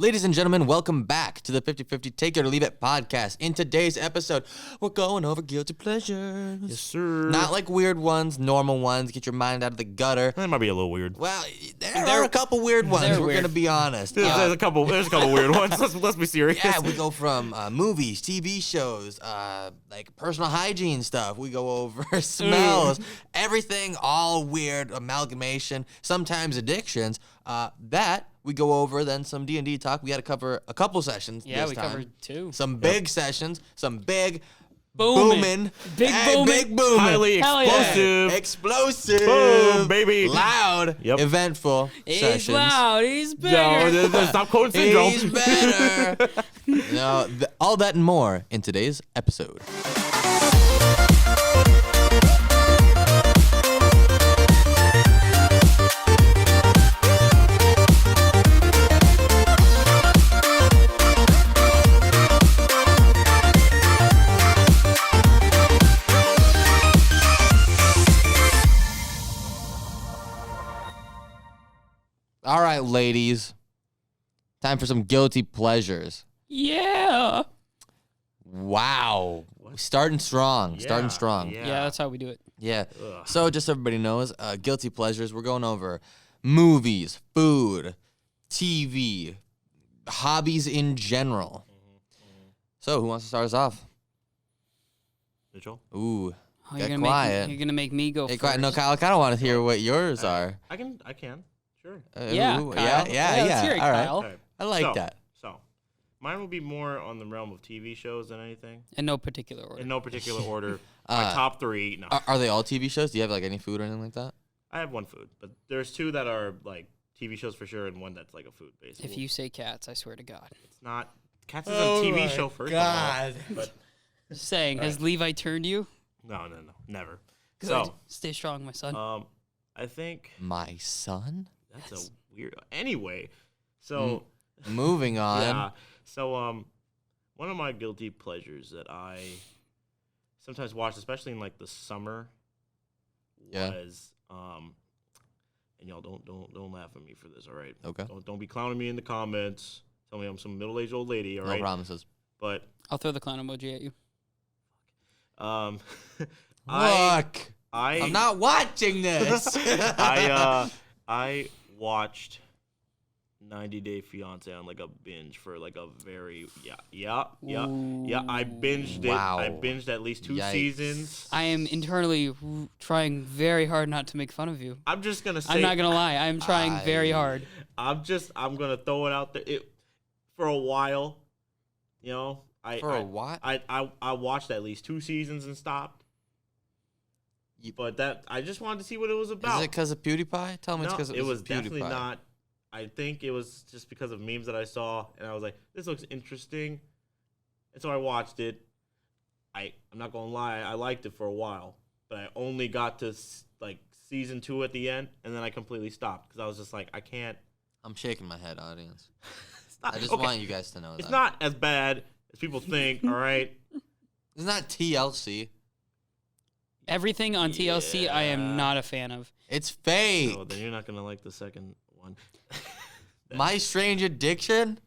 Ladies and gentlemen, welcome back to the 50-50 Take It or Leave It podcast. In today's episode, we're going over guilty pleasures. Yes, sir. Not like weird ones, normal ones, get your mind out of the gutter. That might be a little weird. Well, there are a couple weird ones, we're going to be honest. There's a couple weird ones. Let's be serious. Yeah, we go from movies, TV shows, like personal hygiene stuff. We go over smells, everything, all weird amalgamation, sometimes addictions. That we go over, then some D&D talk. We had to cover a couple sessions this time. Yeah, we covered two. Some big sessions, some big booming. Big booming. Highly explosive. Explosive. Boom, baby. Loud. Yep. Eventful He's sessions. loud. He's bigger. No, stop quoting syndrome. He's better. All that and more in today's episode. All right, ladies. Time for some guilty pleasures. Yeah. Wow. Starting strong. Yeah. Yeah, that's how we do it. Yeah. Ugh. So just so everybody knows, guilty pleasures, we're going over movies, food, TV, hobbies in general. So who wants to start us off? Mitchell? Ooh. Oh, Get quiet. You're gonna make me go Hey, first. quiet. No, Kyle, I kind of want to hear what yours are. I can. Sure. Yeah, Ooh, Kyle. yeah. Let's hear it, All right. Kyle. Okay. I like that. So, mine will be more on the realm of TV shows than anything. In no particular order. In no particular order. My top three. No. Are they all TV shows? Do you have like any food or anything like that? I have one food, but there's two that are like TV shows for sure, and one that's like a food based. If you say cats, I swear to God. It's not. Cats is a TV show first. God. Of all, but Just saying, has Levi turned you? no, never. Good. So, Stay strong, my son. I think My son? that's a weird. Anyway, so. Moving on. Yeah. So, one of my guilty pleasures that I sometimes watch, especially in like the summer, Yeah. was and y'all don't laugh at me for this, all right? Okay. Don't be clowning me in the comments. Tell me I'm some middle-aged old lady, all No right? promises. But I'll throw the clown emoji at you. I'm not watching this. I watched 90 Day Fiance on like a binge for like a very yeah. I binged it. Wow. I binged at least 2 Yikes. seasons. I am internally trying very hard not to make fun of you. I'm just gonna say. I'm not gonna lie. I'm trying very hard. I'm gonna throw it out there. For a while, you know. I watched at least 2 seasons and stopped. But I just wanted to see what it was about. Is it because of PewDiePie? Tell me it's because it was PewDiePie. definitely not. I think it was just because of memes that I saw, and I was like, "This looks interesting," and so I watched it. I'm not gonna lie, I liked it for a while, but I only got to like season 2 at the end, and then I completely stopped because I was just like, I can't. I'm shaking my head, audience. Stop. I just Okay. want you guys to know that. It's not as bad as people think. All right. It's not TLC. Everything on TLC, I Yeah. am not a fan of. It's fake. Oh, then you're not gonna like the second one. My Strange Addiction?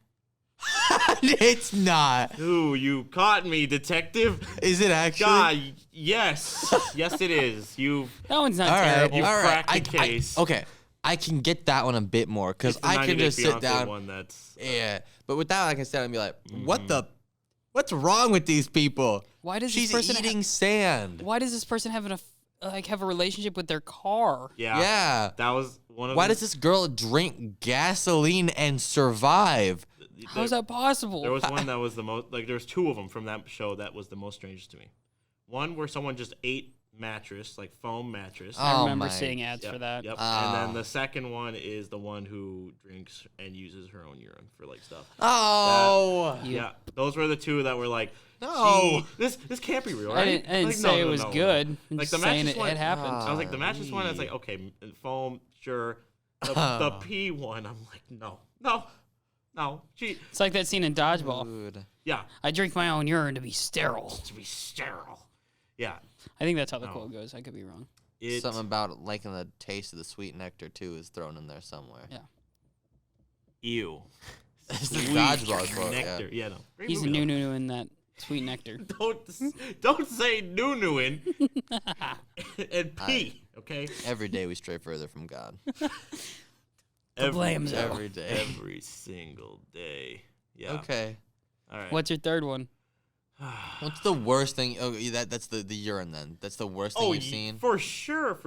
It's not. Ooh, you caught me, detective. Is it actually? God, yes, yes, it is. That one's not All right. terrible. You All right. cracked the case. Okay. I can get that one a bit more because It's the I 90 can Day just sit Fiance down. One that's Yeah. But with that, I can sit down and be like, what's wrong with these people? Why does She's this person eating sand. Why does this person have have a relationship with their car? Yeah. That was one of. Why them. does this girl drink gasoline and survive? How is that possible? There was one that was the most. Like, there's 2 of them from that show that was the most strangest to me. One where someone just ate mattress, like foam mattress. Oh, I remember my- seeing ads Yep, for that. Yep. Ah. And then the second one is the one who drinks and uses her own urine for like stuff. Oh. Yeah, those were the 2 that were like, No. this can't be real, I right? didn't Like, say no, it no, was no, good. no. I'm Like just the saying mattress one, it happened. I was like, the mattress one, it's like, okay, foam, sure. The pee one, I'm like, no. It's like that scene in Dodgeball. Dude. Yeah, I drink my own urine to be sterile. to be sterile. Yeah, I think that's how the No. quote goes. I could be wrong. Something about liking the taste of the sweet nectar too is thrown in there somewhere. Yeah. Ew. It's the sweet dodgeball quote, yeah. nectar. Yeah, no. Great He's movie, though. new in that sweet nectar. Don't say noo-nooing and pee, okay? Every day we stray further from God. blame zone. Every day. Every single day. Yeah. Okay. All right. What's your third one? What's the worst thing? Oh, that's the urine then. That's the worst thing you've seen? For sure.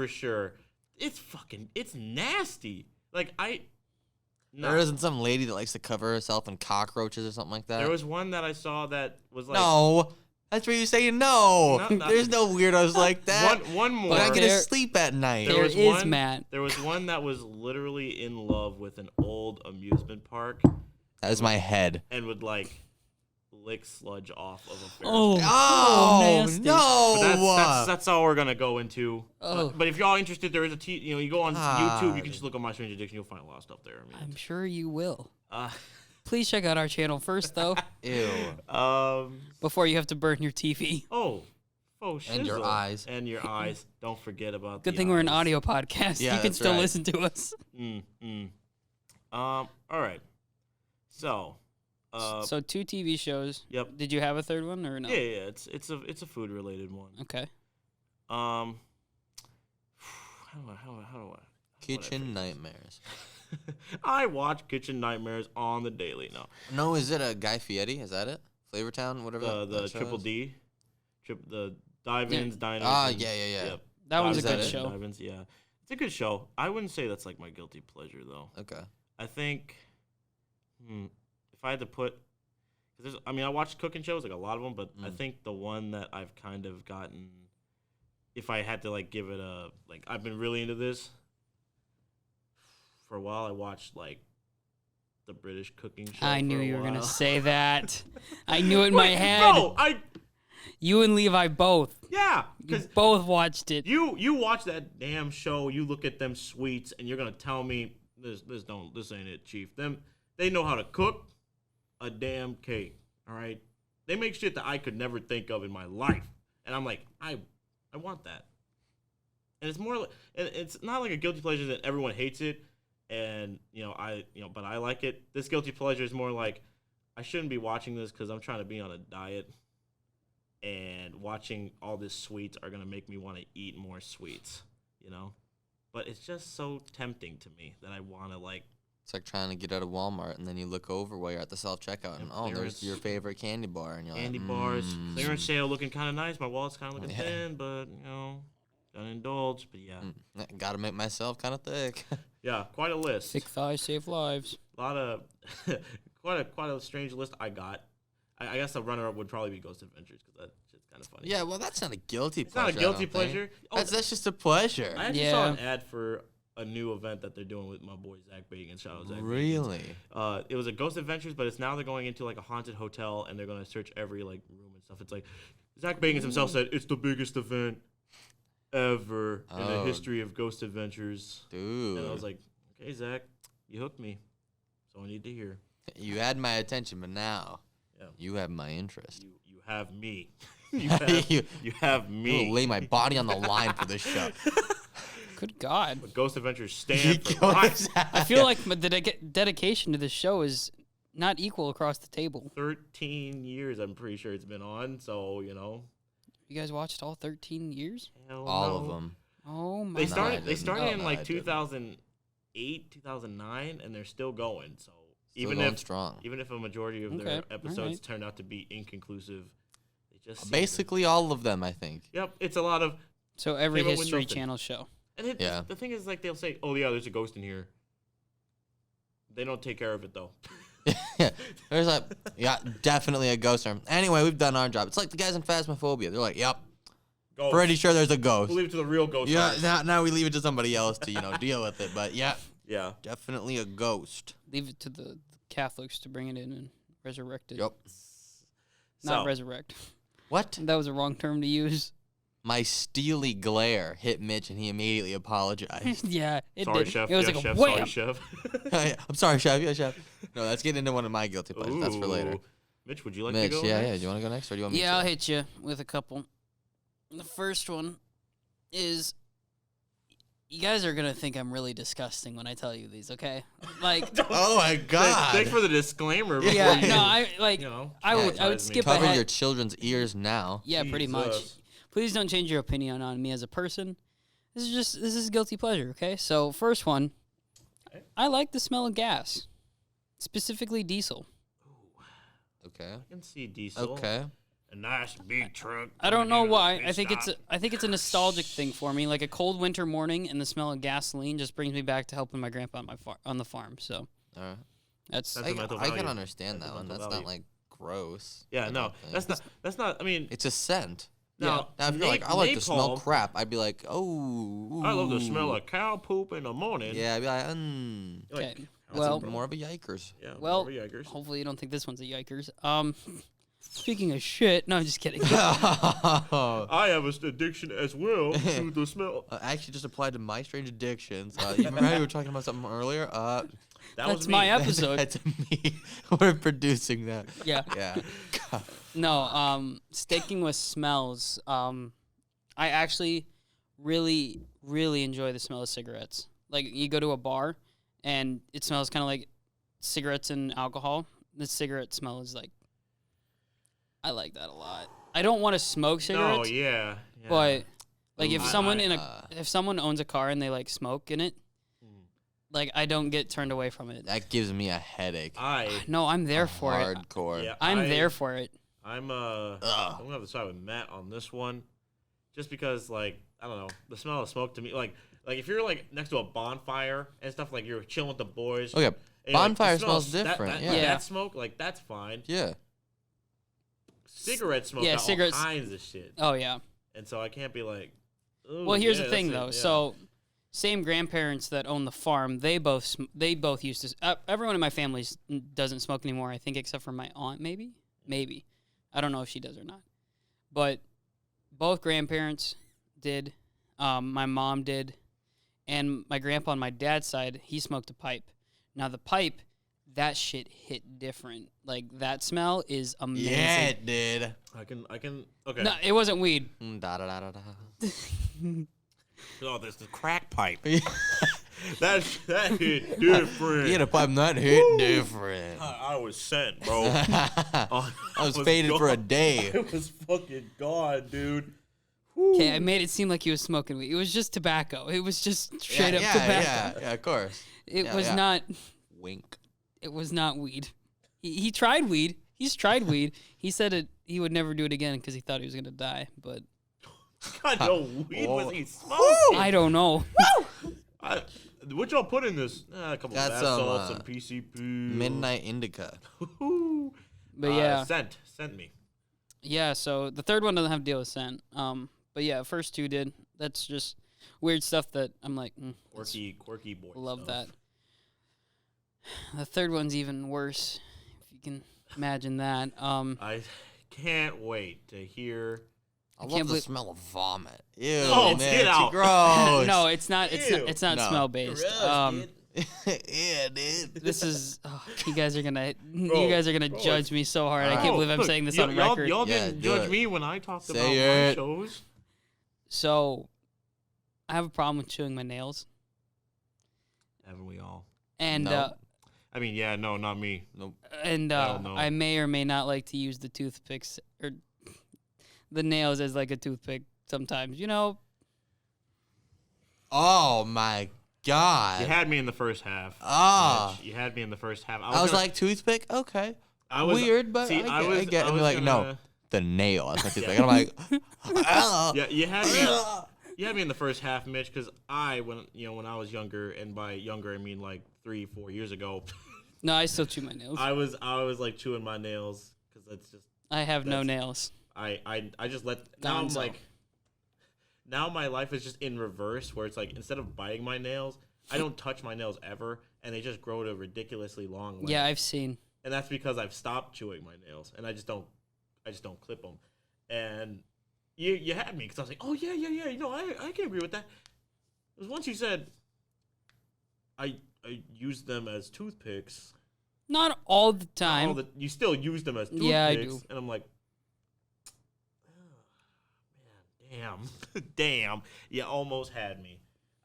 It's nasty. Like, There isn't some lady that likes to cover herself in cockroaches or something like that? There was one that I saw that was like... No. That's where you say no. There's no weirdos like that. One more. You're not going to There- sleep at night. There is, Matt. There was one that was literally in love with an old amusement park That is my head. and would, like, lick sludge off of a Ferris Oh, wheel. Oh, nasty. no. That's all we're gonna go into. Oh. But if y'all interested, there is you go on YouTube. You can just look on My Strange Addiction. You'll find a lot of stuff there. I mean, I'm sure you will. uh, Please check out our channel first, though, Ew. before you have to burn your TV. Oh, And your shizzle. eyes. And your eyes. Don't forget about. Good the thing we're an eyes. audio podcast. Yeah, You can that's still right. listen to us. All right. So. So 2 TV shows. Yep. Did you have a third one or no? Yeah. It's a food related one. Okay. How do I? Kitchen Nightmares. I watch Kitchen Nightmares on the daily now. No, is it a Guy Fieri? Is that it? Flavortown, whatever. The that show Triple is? D, the dive-ins, diners. Ah, and- yeah. Yep. That one's a Is that good it? show. Dive-ins, yeah. It's a good show. I wouldn't say that's like my guilty pleasure though. Okay. I think, if I had to put, because I watch cooking shows, like a lot of them, but I think the one that I've kind of gotten, if I had to like give it a, like I've been really into this for a while. I watched like the British cooking show. I for knew a you were going to while. say that. I knew it in my Wait, head. Bro, You and Levi both. yeah, You because both watched it. you watch that damn show, you look at them sweets, and you're gonna tell me this ain't it, Chief. They know how to cook a damn cake. All right, they make shit that I could never think of in my life, and I'm like, I want that. And it's more, and it's not like a guilty pleasure that everyone hates it, and but I like it. This guilty pleasure is more like I shouldn't be watching this because I'm trying to be on a diet. And watching all this sweets are gonna make me want to eat more sweets, But it's just so tempting to me that I want to like. It's like trying to get out of Walmart, and then you look over while you're at the self-checkout, and there's clearance. your favorite candy bar, and you're Candy like, bars, they're on sale, looking kind of nice. My wallet's kind of looking Yeah. thin, but gotta indulge. But yeah, Gotta make myself kind of thick. yeah, quite a list. Thick thighs save lives. A lot of quite a strange list I got. I guess the runner-up would probably be Ghost Adventures because that shit's kind of funny. Yeah, well, that's not a guilty It's pleasure. not a guilty pleasure. Oh, That's just a pleasure. I actually Yeah. saw an ad for a new event that they're doing with my boy Zach Bagans. Shout out Zach Bagans. Really? It was a Ghost Adventures, but it's now they're going into like a haunted hotel and they're going to search every like room and stuff. It's like Zach Bagans himself said it's the biggest event ever in the Oh. history of Ghost Adventures. Dude. And I was like, okay, Zach, you hooked me. So I need to hear. You had my attention, but now Yeah. you have my interest. You have me. you have You- have I me. will lay my body on the line for this show. Good God. What Ghost Adventures You stand for. go What? inside. I feel like the dedication to this show is not equal across the table. 13 years, I'm pretty sure it's been on. So You guys watched all 13 years? hell all no. of them. Oh my They No, I started. didn't. They started in No, like I didn't. 2008, 2009, and they're still going. So Still even going if strong. a majority of Okay, their episodes alright. turned out to be inconclusive, they just seem to- Basically all of them, I think. Yep, it's a lot of. So every Came up with History nothing. Channel show. And Yeah. the thing is, like they'll say, "Oh yeah, there's a ghost in here." They don't take care of it though. There's like, yeah, definitely a ghost arm. Anyway, we've done our job. It's like the guys in Phasmophobia. They're like, yep, Ghost. pretty sure there's a ghost. We'll leave it to the real ghost. Yeah, hunters. now we leave it to somebody else to, deal with it. But yeah, Yeah. definitely a ghost. Leave it to the Catholics to bring it in and resurrect it. Yep. Not So, resurrect. What? That was a wrong term to use. My steely glare hit Mitch, and he immediately apologized. Yeah, it sorry, did. chef. It was Yes, like chef. a wham. Sorry, chef. I'm sorry, chef. Yeah, chef. No, let's get into one of my guilty pleasures. That's for later. Ooh. Mitch, would you like Mitch, to go? yeah. next? Do you want to go next, or do you want me Yeah, I'll to? hit you with a couple. The first one is You guys are gonna think I'm really disgusting when I tell you these, okay? Like, Oh my God! Thanks for the disclaimer. before yeah, you, no, I like, you know, I would traumatize me. skip Cover ahead. your children's ears now. Yeah, pretty much. Jesus. Please don't change your opinion on me as a person. This is guilty pleasure, okay? So first one, I like the smell of gas, specifically diesel. Okay. I can see diesel. Okay. A nice big truck. I don't know coming in why. at a I think stop. it's a nostalgic thing for me. Like a cold winter morning and the smell of gasoline just brings me back to helping my grandpa on the farm. So All right. that's That's a mental I can value. understand That's a that one. mental That's not value. like gross. Yeah, I no, don't think. that's not. I mean, It's a scent. now, Now, if you're like, I like to smell napalm- crap, I'd be like, oh. I love the smell ooh. of cow poop in the morning. Yeah, I'd be like, Like, okay. That's Well, more of a yikers. yeah. well, more yikers. hopefully you don't think this one's a yikers. Speaking of shit, no, I'm just kidding. I have an addiction as well to the smell. I actually just applied to My Strange Addictions. You remember how we were talking about something earlier? That That's was my me. episode. That's me. We're producing that. Yeah. Yeah. No, sticking with smells, I actually really, really enjoy the smell of cigarettes. Like, you go to a bar, and it smells kind of like cigarettes and alcohol. The cigarette smell is like, I like that a lot. I don't want to smoke cigarettes, No, yeah. but like Ooh, if someone I- if someone owns a car and they like smoke in it, like I don't get turned away from it. That gives me a headache. No, I'm there for it. Hardcore. Yeah, I'm there for it. I'm gonna have to side with Matt on this one, just because like I don't know the smell of smoke to me like if you're like next to a bonfire and stuff like you're chilling with the boys. Okay. and you're, like, Bonfire the smell smells of different. Yeah. that smoke like that's fine. Yeah. Cigarette smoke Yeah, got cigarettes- all kinds of shit, Oh yeah. and so I can't be like. "Ooh, Well, here's yeah, the thing, that's it," though. yeah. So, same grandparents that own the farm, they both used to. Everyone in my family doesn't smoke anymore. I think, except for my aunt, maybe. I don't know if she does or not. But both grandparents did. My mom did, and my grandpa on my dad's side, he smoked a pipe. Now the pipe, that shit hit different. Like that smell is amazing. Yeah, it did. I can. Okay. No, it wasn't weed. Da da da da da. Oh, there's the crack pipe. that hit different. You had a pipe that hit different. I was sent, bro. I was faded for a gone. day. I was fucking gone, dude. Okay, I made it seem like he was smoking weed. It was just tobacco. It was just straight up tobacco. Yeah, of course. It Yeah, was yeah. not. Wink. It was not weed. He tried weed. He's tried weed. He said he would never do it again because he thought he was gonna die. But God, no weed was he smoking? I don't know. What y'all put in this? A couple Got bath some, salts, some PCP. Midnight Indica. But yeah, Sent me. yeah. So the third one doesn't have to deal with scent. But yeah, first two did. That's just weird stuff that I'm like, that's- Quirky boy. love stuff. that. The third one's even worse, if you can imagine that. I can't wait to hear. I can't love the believe- smell of vomit. Ew, Oh, man, get too out. gross. No, it's not. It's not No. smell based. Yeah, dude. This is you guys are gonna Bro, judge me so hard. I Bro, can't believe I'm Look, saying this y'all- on y'all- record. Y'all Yeah, didn't do judge it. me when I talked Say about my it. shows. So I have a problem with chewing my nails, Haven't we all? and No. I mean, yeah, no, not me. Nope. Hell no. I may or may not like to use the toothpicks or the nails as like a toothpick sometimes. You know, Oh my god. You had me in the first half. Ah. Mitch. You had me in the first half. I was gonna- like, toothpick? Okay. I was, Weird, but see, I get. I I'm was like, no, gonna- the nail. That's my toothpick. And I'm like, ah. Yeah, you had me. You had me in the first half, Mitch, because when I was younger, and by younger I mean like 3-4 years ago, no, I still chew my nails. I was like chewing my nails because that's just I have no that's- nails. I just let now I'm Gonzo. like now my life is just in reverse where it's like instead of biting my nails, I don't touch my nails ever, and they just grow to ridiculously long length. Yeah, I've seen. And that's because I've stopped chewing my nails, and I just don't clip them. And you had me because I was like, oh yeah, you know, I can agree with that. It was once you said I use them as toothpicks. Not all the time. You still use them as toothpicks. Yeah, I do. And I'm like, oh, man, damn, damn, you almost had me.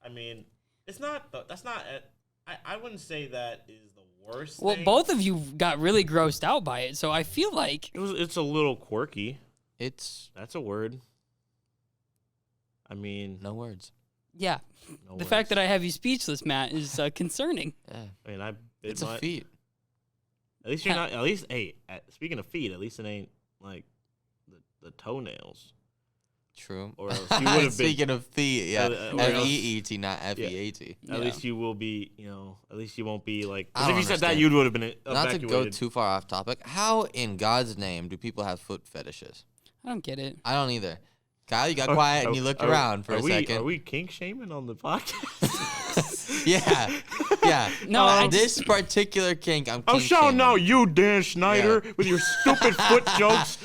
I mean, it's not. That's not. I wouldn't say that is the worst. Well, thing. both of you got really grossed out by it, so I feel like It's a little quirky. It's That's a word. I mean, no words. yeah. no The words. fact that I have you speechless, Matt, is concerning. Yeah, I mean, it's a feat. At least you're not. At least, hey. Speaking of feet, at least it ain't like the toenails. True. Or else you would have been. Speaking of feet, yeah, or else- F-E-E-T, not F-E-A-T. At Yeah. least you will be. At least you won't be like. I 'Cause if don't you said that, understand. you would have been Not to evacuated. go too far off topic, how in God's name do people have foot fetishes? I don't get it. I don't either. Kyle, you got quiet and you looked around for a second. Are we kink shaming on the podcast? yeah. No, I this particular kink, I'm I'm kink shouting shaming. out you, Dan Schneider, with your stupid foot jokes.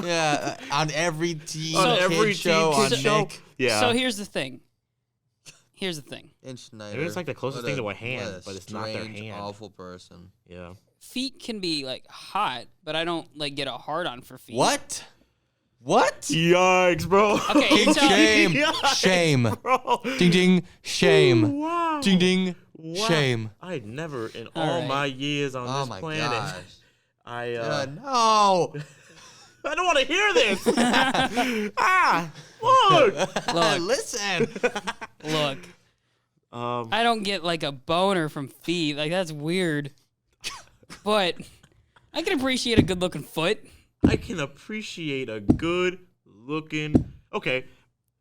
Yeah, on every teen On kid every show teen on kid show. Nick. Yeah. So here's the thing. And Schneider. Maybe it's like the closest thing to a hand, what a but it's not their strange, hand. awful person. Yeah. Feet can be like hot, but I don't like get a hard on for feet. What? What? Yikes, bro. Okay, Kink so shame. Yikes, Shame. bro. Ding ding. Shame. Wow. Ding ding. Wow. Shame. I had never in All all right. my years on Oh this my planet. gosh. No. I don't want to hear this. Look. Look. Listen. look, I don't get like a boner from feet. Like that's weird. But I can appreciate a good looking foot. I can appreciate a good looking. Okay,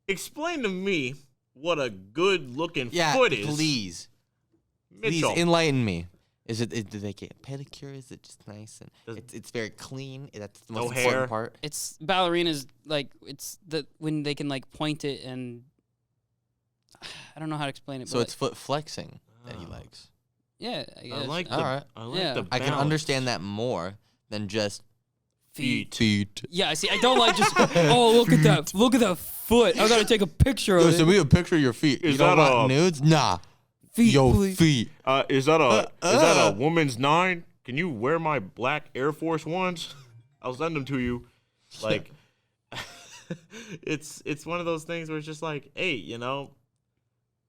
explain to me what a good looking Yeah, foot is. please. Mitchell. Please enlighten me. Do they get pedicure? Is it just nice and Does- it's very clean? That's the No most hair? important part. It's ballerinas like it's the when they can like point it and I don't know how to explain it. So but it's foot flexing that he Oh. likes. yeah, I guess. I like the. All right. I like Yeah. the. I can balance. understand that more than just feet. feet. Yeah, see, I don't like just oh look at that foot. I gotta take a picture of Listen, it. we have a picture of your feet. Is You don't that want a- nudes? Nah. Feet, Yo, please. feet. Is that a uh. woman's 9? Can you wear my black Air Force Ones? I'll send them to you. Like, it's one of those things where it's just like, hey,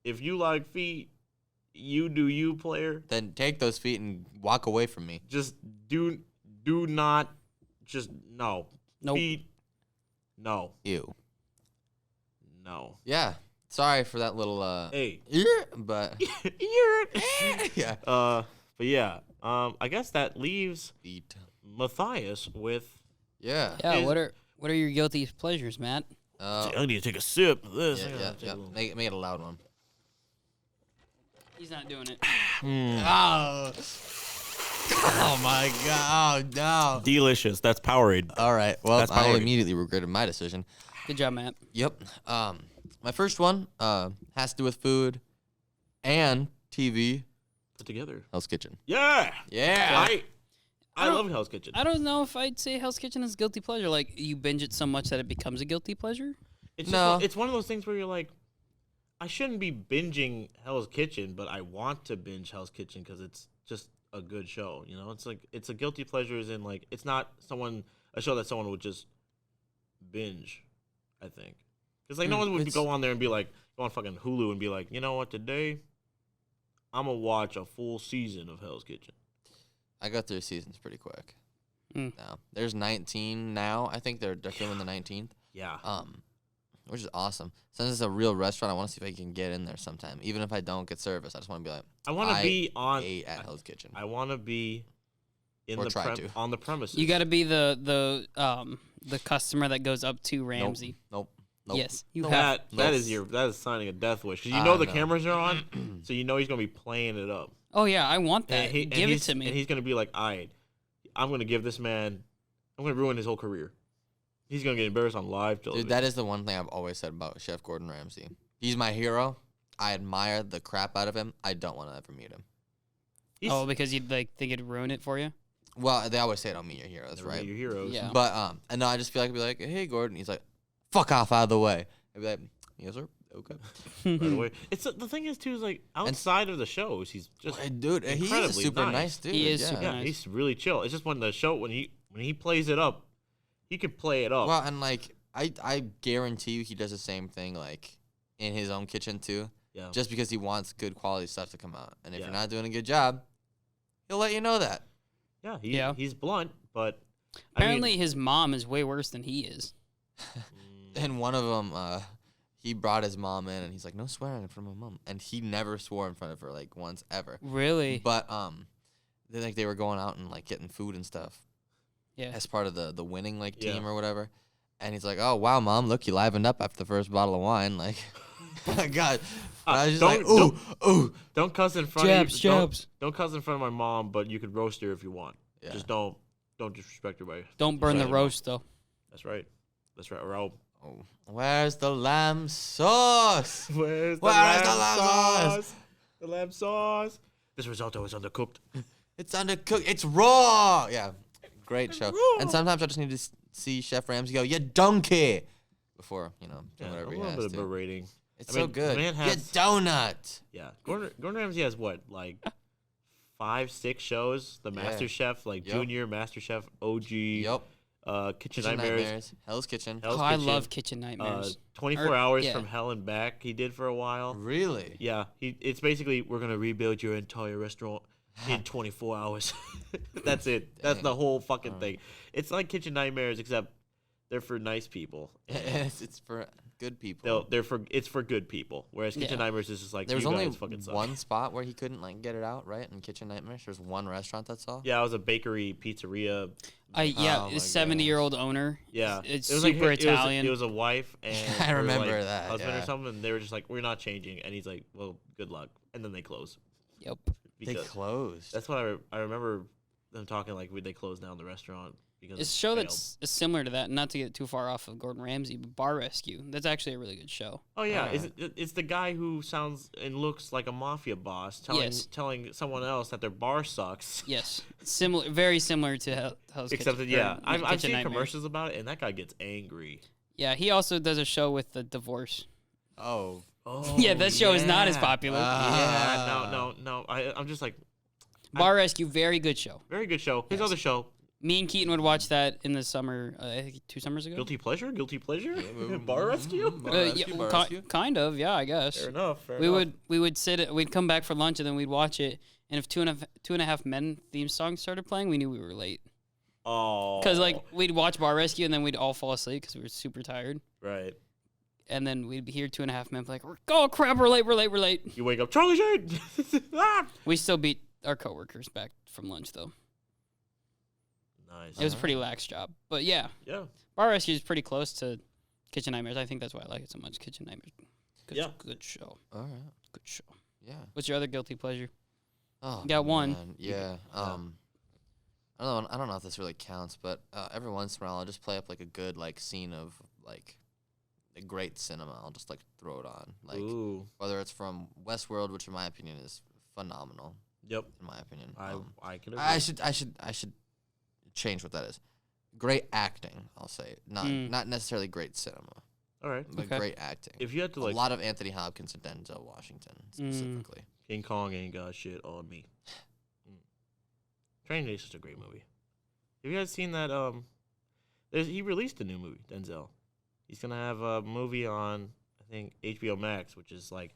if you like feet, you do you, player. Then take those feet and walk away from me. Just do not, just no. Nope. Feet, no, Ew. no. Yeah. Sorry for that little Hey, but you're yeah. but yeah, I guess that leaves Feet. Matthias with. Yeah. Yeah, Is- what are your guilty pleasures, Matt? I need to take a sip of this. Yeah. Make it a loud one. He's not doing it. Oh. Oh my god. Oh no. Delicious. That's Powerade. All right. Well, That's I Powerade. immediately regretted my decision. Good job, Matt. Yep. My first one has to do with food and TV. Put together. Hell's Kitchen. Yeah. Yeah. I love Hell's Kitchen. I don't know if I'd say Hell's Kitchen is guilty pleasure. Like you binge it so much that it becomes a guilty pleasure. It's No. It's one of those things where you're like, I shouldn't be binging Hell's Kitchen, but I want to binge Hell's Kitchen because it's just a good show. It's like it's a guilty pleasure, as in like it's not a show that someone would just binge. I think because like no one would it's- go on there and be like go on fucking Hulu and be like, you know what, today I'm gonna watch a full season of Hell's Kitchen. I got through seasons pretty quick. Mm. Now there's 19 now. I think they're filming the 19th. Yeah. Which is awesome. Since it's a real restaurant, I want to see if I can get in there sometime. Even if I don't get service, I just want to be like, I want to be on. ate at Hell's Kitchen. I want to be in Or the try to. on the premises. You got to be the customer that goes up to Ramsey. Nope. Yes, you Nope. have. That is signing a death wish because the I know. cameras are on, so you know he's gonna be playing it up. Oh yeah, I want that. And Give it he's- to me. And he's gonna be like, "All right, I'm gonna give this man. I'm gonna ruin his whole career. He's gonna get embarrassed on live television." Dude, that is the one thing I've always said about Chef Gordon Ramsay. He's my hero. I admire the crap out of him. I don't want to ever meet him. Oh, because you'd like think it'd ruin it for you. Well, they always say, "Don't meet your heroes," Never right? meet your heroes. Yeah. But and no, I just feel like I'd be like, "Hey, Gordon." He's like, "Fuck off out of the way." I'd be like, "Yes, sir. Okay." By the way, it's the thing is too is like outside of the shows, he's just Dude, he's a incredibly super nice. nice dude. He is yeah. super yeah, nice. he's really chill. It's just when the show when he plays it up, he could play it up. Well, and like I guarantee you, he does the same thing like in his own kitchen too. Yeah. just because he wants good quality stuff to come out. And if Yeah. you're not doing a good job, he'll let you know that. Yeah. He's blunt, but Apparently, his mom is way worse than he is. And one of them, he brought his mom in, and he's like, "No swearing in front of my mom," and he never swore in front of her like once ever. Really? But they were going out and like getting food and stuff. Yeah. As part of the winning like team Yeah. or whatever. And he's like, "Oh wow, mom, look, you livened up after the first bottle of wine." Like, God, I was just like, "Ooh, don't cuss in front Jabs, of jabs. Don't cuss in front of my mom, but you could roast her if you want. Yeah. Just don't disrespect her by. Don't burn the saying roast, though. That's right. Or I'll. Oh, where's the lamb sauce? Where's the Where's lamb the lamb sauce? The lamb sauce. This risotto is undercooked. It's undercooked. It's raw." Yeah, great show. raw. And sometimes I just need to see Chef Ramsay go, "You donkey," before doing Yeah, whatever a he little has bit of a to. rating. It's I so mean, the good. man You has- donut. Yeah, Gordon Ramsay has what, like 5, 6 shows. The Yeah. Master Chef, like Yep. Junior, Master Chef, OG, Yep. Kitchen Kitchen Nightmares, Nightmares. Hell's Kitchen. Hell's Oh, I Kitchen, love Kitchen Nightmares. 24 Hours yeah. from Hell and Back. He did for a while. Really? Yeah, it's basically we're gonna rebuild your entire restaurant in 24 hours. That's it. That's Dang. the whole fucking thing. It's like Kitchen Nightmares, except they're for nice people. it's for good people. It's for good people. Whereas Kitchen Yeah. Nightmares is just like There was you only guys fucking suck. one spot where he couldn't like get it out, right? In Kitchen Nightmares, there's one restaurant that's all. Yeah, it was a bakery pizzeria. Oh my The 70-year-old owner. Yeah, It's it was super like, Italian. It was a wife and I her, remember like, that, husband yeah. or something. And they were just like, "We're not changing," and he's like, "Well, good luck." And then they close. Yep. They closed. That's what I remember them talking like they closed down the restaurant because It's a it show failed. that's similar to that, not to get too far off of Gordon Ramsay, but Bar Rescue. That's actually a really good show. Oh yeah, Alright. it's the guy who sounds and looks like a mafia boss Yes. telling someone else that their bar sucks. Yes. Very similar to Hell's Except Kitchen. that yeah, I've Kitchen seen Nightmares. commercials about it, and that guy gets angry. Yeah, he also does a show with the divorce. Oh. Oh Yeah, that show is not as yeah. popular. Yeah, no. I'm just like Bar Rescue, very good show. very good show. His Yes. other show, Me and Keaton would watch that in the summer, I think 2 summers ago. Guilty Pleasure, Bar Rescue. Bar Yeah, Rescue, Bar Rescue. kind of, yeah, I guess. Fair enough. We would we'd come back for lunch and then we'd watch it. And if Two and a Half Men theme song started playing, we knew we were late. Oh, Because like we'd watch Bar Rescue and then we'd all fall asleep because we were super tired. right. And then we'd hear 2.5 Men like, "Oh crap, we're late." You wake up, Charlie Sheen. Ah! We still beat our coworkers back from lunch though. Nice. It was a pretty lax job, but yeah, Yeah. Bar Rescue is pretty close to Kitchen Nightmares. I think that's why I like it so much. Kitchen Nightmares, good show, All right. good show. Yeah. What's your other guilty pleasure? Oh. You got one. man. Yeah. I don't know if this really counts, but every once in a while I'll just play up like a good like scene of like a great cinema. I'll just like throw it on, like Ooh. whether it's from Westworld, which in my opinion is phenomenal. Yep. In my opinion, I can agree. I should change what that is. Great acting, I'll say. Not necessarily great cinema, All right. but Okay. great acting. If you had to A like lot of Anthony Hopkins and Denzel Washington specifically. King Kong ain't got shit on me. Training Day is such a great movie. Have you guys seen that? He released a new movie, Denzel. He's gonna have a movie on I think HBO Max, which is like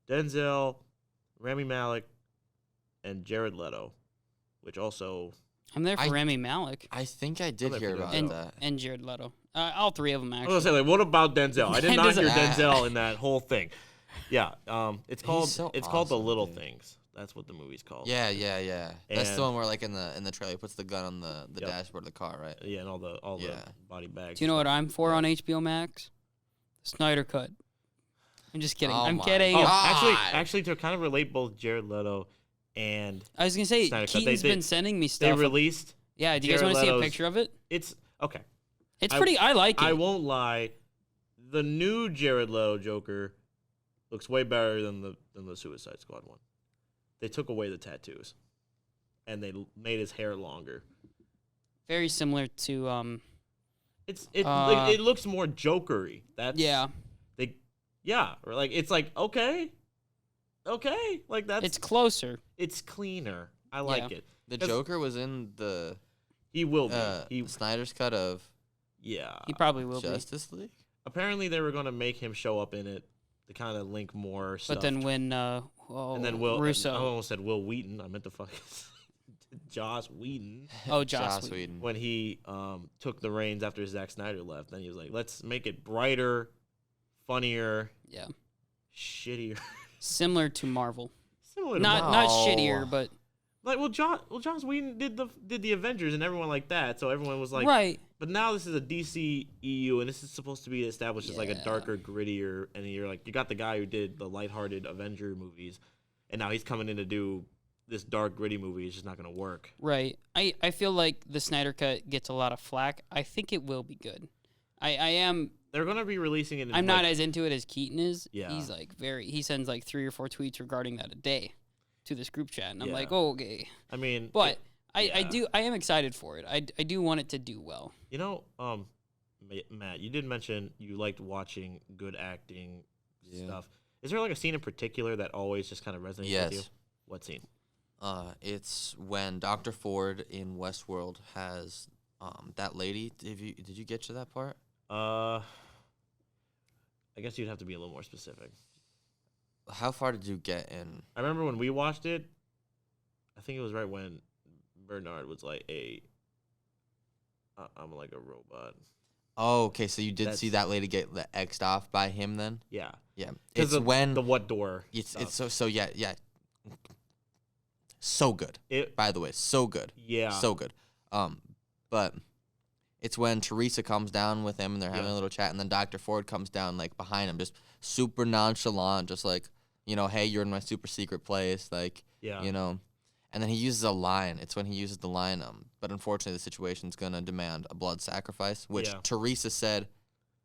Denzel, Rami Malek, and Jared Leto, which also I'm there for I- Rami Malek I think I did I'll hear let you about know. that. and Jared Leto. All 3 of them I was actually. gonna say like, what about Denzel? I did not hear Denzel- Denzel in that whole thing. Yeah, it's called so it's called The awesome, Little dude. Things. That's what the movie's called. Yeah. That's the And- one where like in the trailer he puts the gun on the Yep. dashboard of the car, right? Yeah, and all the Yeah. body bags. Do you know what I'm for on HBO Max? Snyder Cut. I'm just kidding. Oh I'm my kidding. Oh, God. actually, to kind of relate both Jared Leto and I was gonna say Snyder Cut, Keaton's they- been sending me they stuff. released. Yeah, do you guys Jared want to see a Leto's- picture of it? It's okay. It's I- pretty. I like it. I won't lie. The new Jared Leto Joker looks way better than the Suicide Squad one. They took away the tattoos, and they made his hair longer. Very similar to It looks more Jokery. That's yeah. or like it's like okay, like that's It's closer. it's cleaner. I like Yeah. it. The 'Cause Joker was in the He will be. Snyder's cut of Yeah. He probably will be. Justice League. Apparently, they were going to make him show up in it, to kind of link more stuff. But then when and then Russo. I almost said Will Wheaton. I meant to fucking Joss Whedon. Oh, Joss Whedon. When he took the reins after Zack Snyder left, then he was like, let's make it brighter, funnier, shittier. Similar to Marvel. Similar to not shittier, but like Joss Whedon did the Avengers and everyone like that, so everyone was like, right. But now this is a DC EU, and this is supposed to be established as like a darker, grittier, and you got the guy who did the lighthearted Avenger movies, and now he's coming in to do this dark, gritty movie. It's just not going to work. Right. I feel like the Snyder Cut gets a lot of flack. I think it will be good. I am. They're going to be releasing it. I'm not as into it as Keaton is. Yeah. He's like he sends like 3 or 4 tweets regarding that a day to this group chat, and I'm like, oh, okay. I mean, but I am excited for it. I do want it to do well. You know, Matt, you did mention you liked watching good acting stuff. Is there like a scene in particular that always just kind of resonates with you? What scene? It's when Dr. Ford in Westworld has that lady. Did you get to that part? I guess you'd have to be a little more specific. How far did you get in? I remember when we watched it. I think it was right when Bernard was like, I'm like a robot. Oh, okay. So you did see that lady get X'd off by him then? Yeah. Yeah. It's when the what door? It's so yeah. So good. By the way, so good. Yeah. So good. But it's when Teresa comes down with him and they're having a little chat, and then Dr. Ford comes down like behind him, just super nonchalant, just like, hey, you're in my super secret place, like, and then he uses a line. It's when he uses the line, but unfortunately the situation's gonna demand a blood sacrifice, which Teresa said,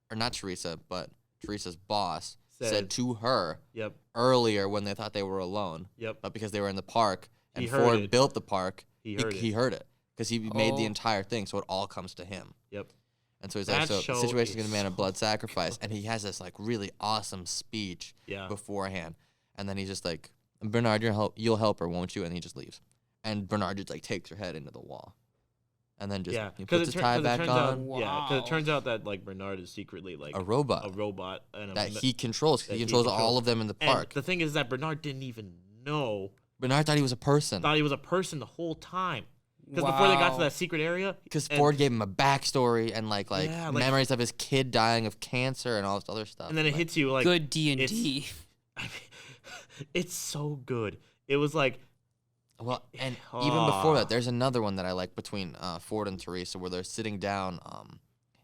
or not Teresa, but Teresa's boss said to her earlier when they thought they were alone. But because they were in the park and Ford built the park, he heard it because he made the entire thing, so it all comes to him. And so he's like, so the situation's gonna demand a blood sacrifice, and he has this like really awesome speech beforehand, and then he's just like, Bernard, you'll help her, won't you? And he just leaves, and Bernard just like takes her head into the wall, and then just he puts the tie back on. Because it turns out that like Bernard is secretly like a robot, and that he controls. He controls all of them in the park. And the thing is that Bernard didn't even know. Bernard thought he was a person. Thought he was a person the whole time. Because before they got to that secret area, because Ford gave him a backstory and like memories of his kid dying of cancer and all this other stuff. And then it hits you like good D&D. It's so good. It was like, well, and even before that, there's another one that I like between Ford and Teresa where they're sitting down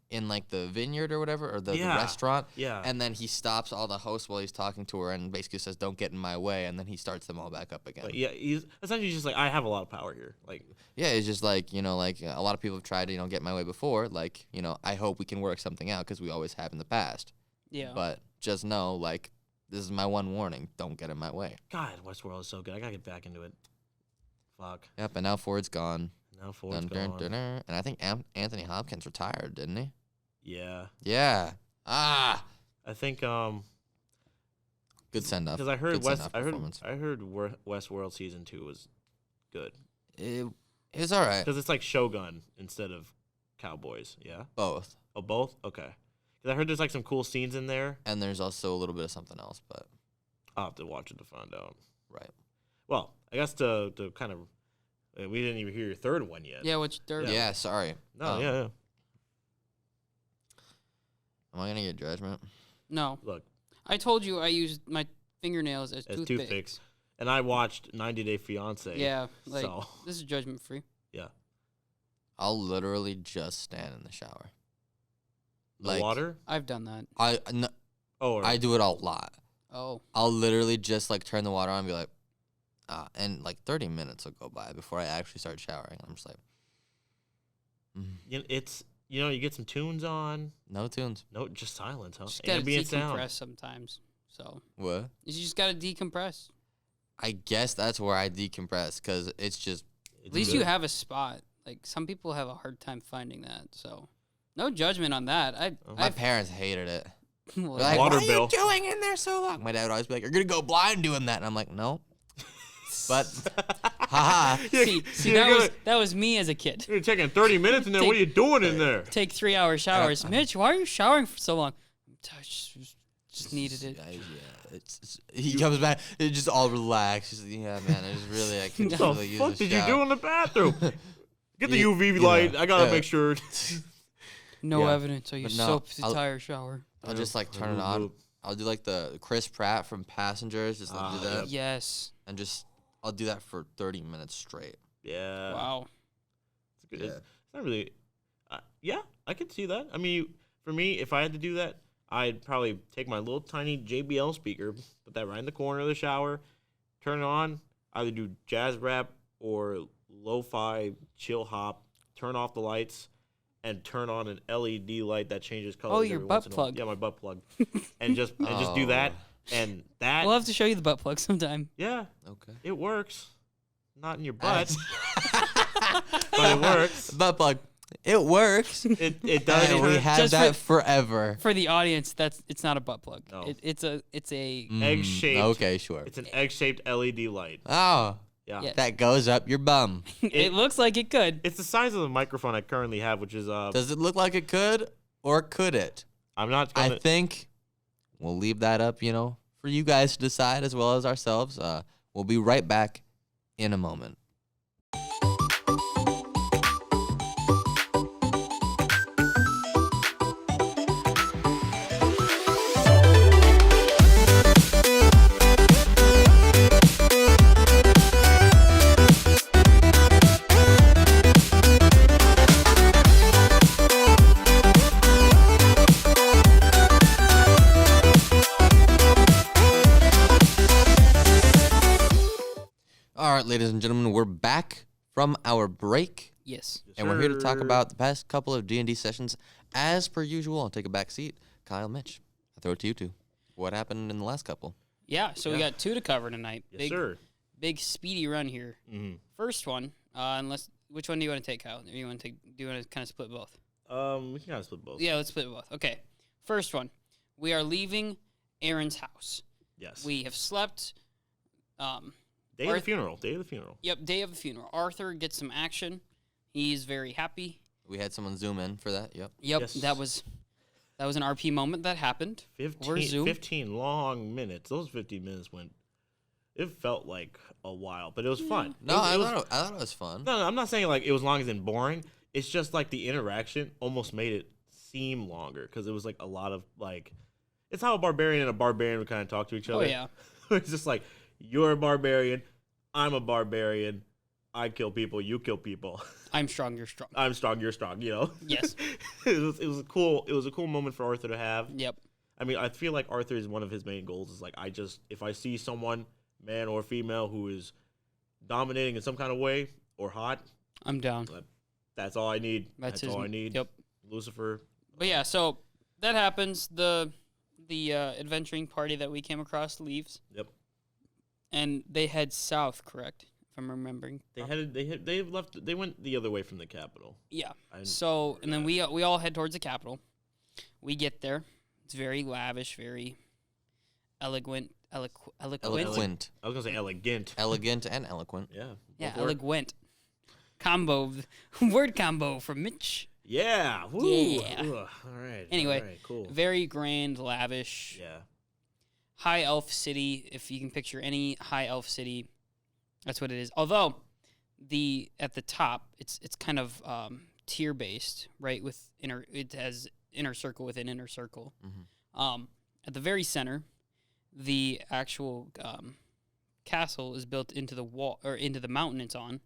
in like the vineyard or whatever, or the restaurant. Yeah. And then he stops all the hosts while he's talking to her and basically says, "Don't get in my way," and then he starts them all back up again. But yeah, he's essentially just like, I have a lot of power here. Like, yeah, it's just like, like a lot of people have tried to, get in my way before. Like, I hope we can work something out because we always have in the past. Yeah. But just know, like, this is my one warning. Don't get in my way. God, Westworld is so good. I gotta get back into it. Fuck. Yep, and now Ford's gone. Gone. And I think Anthony Hopkins retired, didn't he? Yeah. Yeah. I think good send off. because I heard Westworld season 2 was good. It was all right. Because it's like Shogun instead of Cowboys. Yeah. Both. Oh, both. Okay. Because I heard there's like some cool scenes in there. And there's also a little bit of something else, but I'll have to watch it to find out. Right. Well, I guess to kind of, we didn't even hear your third one yet. Yeah, what's your third? Yeah, sorry. No, yeah. Am I gonna get judgment? No. Look, I told you I used my fingernails as toothpicks. And I watched 90 Day Fiancé. Yeah, like so. This is judgment free. Yeah. I'll literally just stand in the shower. The water? I've done that. I do it a lot. Oh. I'll literally just like turn the water on and be like, and like 30 minutes will go by before I actually start showering. I'm just like, it's, you get some tunes on. No tunes. No, just silence, huh? You just gotta Ambient decompress sound. sometimes. So. What? You just gotta decompress. I guess that's where I decompress because it's just. At least you have a spot. Like some people have a hard time finding that. So, no judgment on that. My parents hated it. Well, Like, water what bill. are you doing in there so long? My dad would always be like, "You're gonna go blind doing that," and I'm like, "No." But, haha. See, that was me as a kid. You're taking 30 minutes in there. What are you doing in there? Take 3-hour showers. Mitch, why are you showering for so long? I'm just Just needed it. Yeah, he comes back, it's just all relaxed. He's like, yeah, man, I just really, I could just What really the use fuck a did you shower. do in the bathroom? Get the You UV know, light. I gotta make sure. No Yeah. evidence. So you But no, soaped the I'll- entire shower. I'll just like turn it on. I'll do like the Chris Pratt from Passengers, just like, do that, Yep. Yes. and just I'll do that for 30 minutes straight. Yeah. Wow. It's good. Yeah. It's not really. Yeah, I could see that. I mean, for me, if I had to do that, I'd probably take my little tiny JBL speaker, put that right in the corner of the shower, turn it on, either do jazz rap or lo-fi chill hop, turn off the lights, and turn on an LED light that changes colors. Oh, your every butt once in a while. plug. Yeah, my butt plug, and just do that, and that. We'll have to show you the butt plug sometime. Yeah, Okay. it works. Not in your butt, but it works. Butt plug. It works. It does. And we have Just that forever. For the audience, it's not a butt plug. No. It's a egg-shaped. Okay, sure. It's an egg-shaped LED light. Oh, Yeah. Yes. that goes up your bum. it looks like it could. It's the size of the microphone I currently have, which is Does it look like it could, or could it? I'm not I gonna. think we'll leave that up, for you guys to decide as well as ourselves. We'll be right back in a moment. All right, ladies and gentlemen, we're back from our break, Yes. Yes, and we're here to talk sir. about the past couple of D&D sessions. As per usual, I'll take a back seat. Kyle, Mitch, I throw it to you two. What happened in the last couple? Yeah. So we Yeah. got 2 to cover tonight. Yes, sir. Big speedy run here. Mm-hmm. First one. Which one do you want to take, Kyle? Do you want to kind of split both? We can kind of split both. Yeah, let's split both. Okay. First one. We are leaving Aaron's house. Yes. We have slept. Day of the funeral. Day of the funeral. Yep, day of the funeral. Arthur gets some action. He's very happy. We had someone zoom in for that. Yep. Yep, Yes. that was an RP moment that happened. 15 long minutes. Those 15 minutes went. It felt like a while, but it was fun. No, It I was- thought it was fun. No, I'm not saying like it was long as in boring. It's just like the interaction almost made it seem longer because it was like a lot of like. It's how a barbarian and a barbarian would kind of talk to each Oh other. yeah. It's just like you're a barbarian, I'm a barbarian, I kill people, you kill people. I'm strong, you're strong. I'm strong, you're strong. Yes. it was a cool moment for Arthur to have. Yep. I mean, I feel like Arthur is one of his main goals is like if I see someone, man or female, who is dominating in some kind of way or hot, I'm down. that's all I need. That's all I need. Yep. Lucifer. But yeah, so that happens. The adventuring party that we came across leaves. Yep. And they head south, correct? If I'm remembering. They went the other way from the capital. Yeah. I So, and then remember we all head towards the capital. We get there. It's very lavish, very eloquent. Eloquent. I was gonna say elegant. Elegant and eloquent. Yeah. Yeah, both work. eloquent. Combo, word combo from Mitch. Yeah. Woo. Yeah. Ugh, all right. Anyway, All right, cool. Very grand, lavish, Yeah. high elf city. If you can picture any high elf city, that's what it is. Although at the top, it's kind of tier based, right? It has inner circle within inner circle. Mhm. At the very center, the actual castle is built into the wall or into the mountain it's on,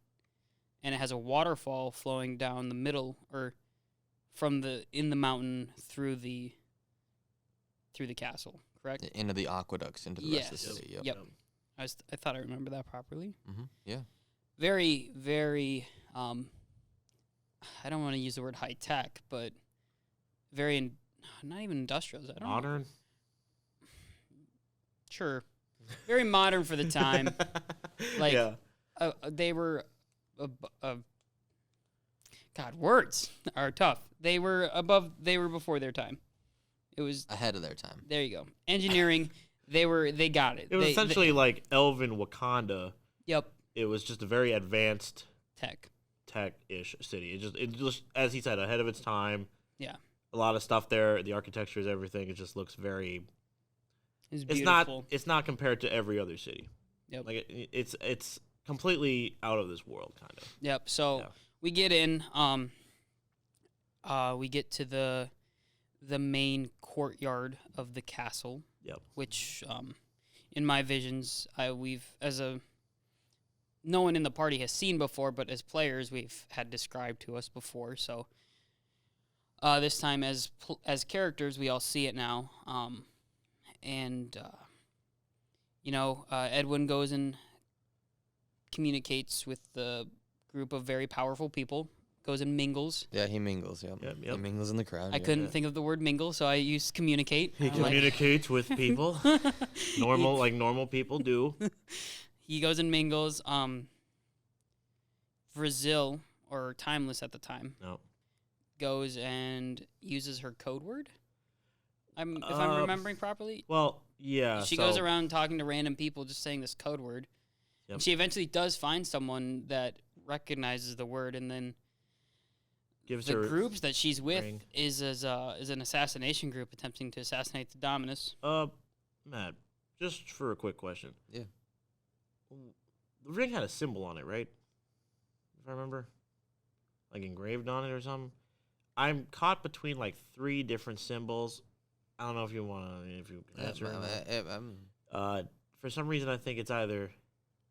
and it has a waterfall flowing down the middle or from in the mountain through the castle. Correct? Into the aqueducts, into the rest of the Yes. city. Yep. Yep. I thought I remember that properly. Yeah. Very, very. I don't want to use the word high tech, but very not even industrial. I don't know. Modern. Sure. Very modern for the time. Like yeah. they were. God, words are tough. They were before their time. It was. Ahead of their time. There you go. Engineering. They got it. It was essentially like Elven Wakanda. Yep. It was just a very advanced Tech-ish city. It just as he said, ahead of its time. Yeah. A lot of stuff there. The architectures, everything. It just looks very It's It's not. beautiful. It's not compared to every other city. Yep. Like it's completely out of this world, kind of. Yep. So Yeah. we get in. We get to the main courtyard of the castle, Yep. which, in my visions, no one in the party has seen before, but as players, we've had described to us before. So this time, as characters, we all see it now. Edwin goes and communicates with the group of very powerful people. Goes and mingles. Yeah, he mingles. Yep. Yep. He mingles in the crowd. I couldn't think of the word mingle, so I used communicate. He communicates with people, normal people do. He goes and mingles. Brazil, or Timeless at the time, No. goes and uses her code word. If I'm remembering properly. Well, yeah. She goes around talking to random people, just saying this code word. Yep. And she eventually does find someone that recognizes the word, and then gives the her groups that she's with ring. is an assassination group attempting to assassinate the Dominus. Matt, just for a quick question. Yeah. The ring had a symbol on it, right? If I remember, like engraved on it or something. I'm caught between like 3 different symbols. I don't know if you can answer. For some reason, I think it's either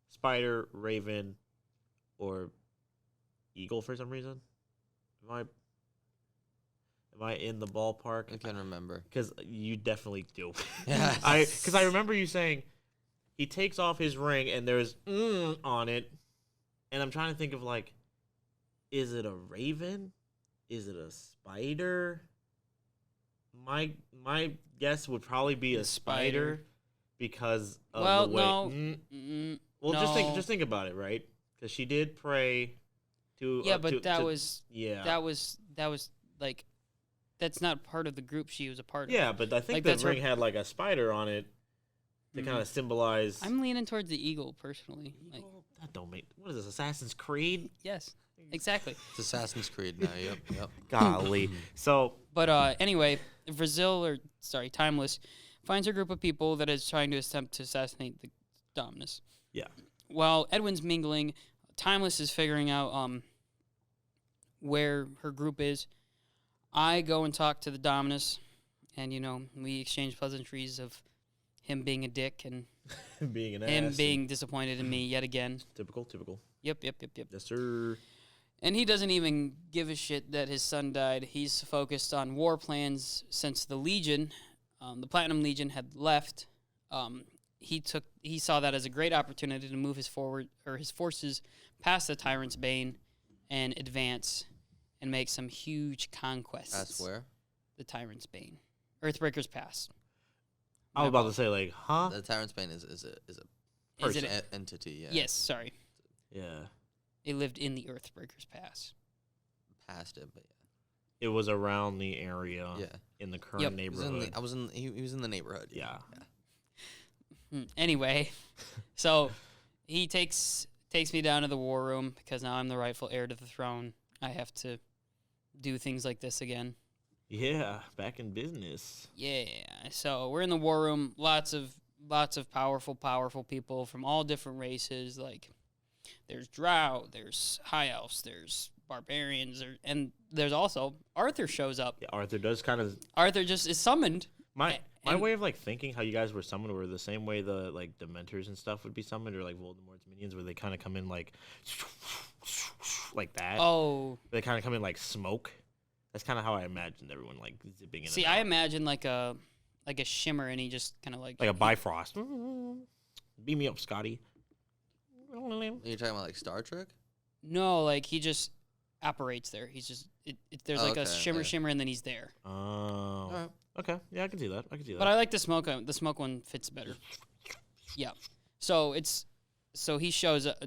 spider, raven, or eagle. For some reason, am I in the ballpark? I can't remember. Because you definitely do. Yeah. Because I remember you saying he takes off his ring and there's on it, and I'm trying to think of like, is it a raven? Is it a spider? My guess would probably be a spider because of the way. Well, no. just think about it, right? Because she did pray to. Yeah, but that was like, that's not part of the group she was a part of. Yeah, but I think Like, the ring had like a spider on it to kind of symbolize. I'm leaning towards the eagle personally. Like, that don't make. What is this, Assassin's Creed? yes, exactly. It's Assassin's Creed now. Yep. Golly. So. But anyway, Timeless finds a group of people that is trying to attempt to assassinate the Dominus. Yeah. While Edwin's mingling, Timeless is figuring out where her group is. I go and talk to the Dominus, and we exchange pleasantries of him being a dick and being an him ass being disappointed in me yet again. Typical. Yep. Yes, sir. And he doesn't even give a shit that his son died. He's focused on war plans since the Legion, the Platinum Legion, had left. He saw that as a great opportunity to move his forces past the Tyrant's Bane and advance and make some huge conquests. That's where? The Tyrant's Bane. Earthbreaker's Pass. I was about to say, like, huh? The Tyrant's Bane is a Is it entity. Yeah. Yes, sorry. Yeah. It lived in the Earthbreaker's Pass. Past it, but yeah. It was around the area. Yeah. In the current neighborhood. He was in the neighborhood. Yeah. Anyway, so he takes me down to the war room because now I'm the rightful heir to the throne. I have to do things like this again. Yeah, back in business. Yeah. So we're in the war room. Lots of powerful people from all different races. Like, there's Drow, there's High Elves, there's barbarians, and there's also Arthur shows up. Yeah, Arthur does kind of. Arthur just is summoned. My way of like thinking how you guys were summoned were the same way the like Dementors and stuff would be summoned, or like Voldemort's minions, where they kind of come in like that. Oh. They kind of come in like smoke. That's kind of how I imagined everyone like zipping in. See, I imagine like a shimmer, and he just kind of like a Bifrost. Beam me up, Scotty. You're talking about like Star Trek? No, like he just apparates there. He's just there's like a shimmer, and then he's there. Oh. All right. Okay. Yeah, I can see that. But I like the smoke. The smoke one fits better. Yeah. So he shows up.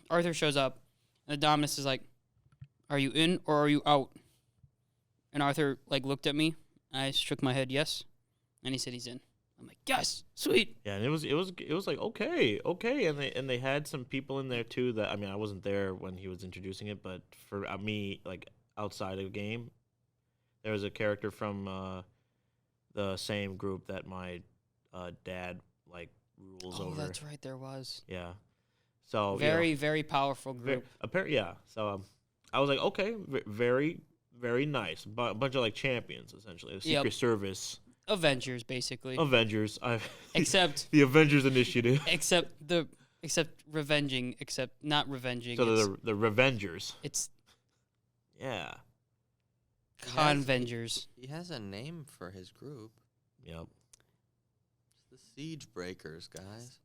Arthur shows up, and the Dominus is like, "Are you in or are you out?" And Arthur like looked at me. I shook my head yes, and he said he's in. I'm like, yes, sweet. Yeah, and it was like okay, and they had some people in there too that, I mean, I wasn't there when he was introducing it, but for me, like outside of the game, there was a character from the same group that my dad like rules Oh, over. that's right. There was Yeah. So very powerful group. yeah. So I was like, okay, very very nice. But a bunch of like champions essentially, the Secret Service, Avengers basically. Avengers. Except the Avengers Initiative. except revenging. Except not revenging. So the Revengers. It's Yeah. Convengers. He has a name for his group. Yep. It's the Siege Breakers, guys.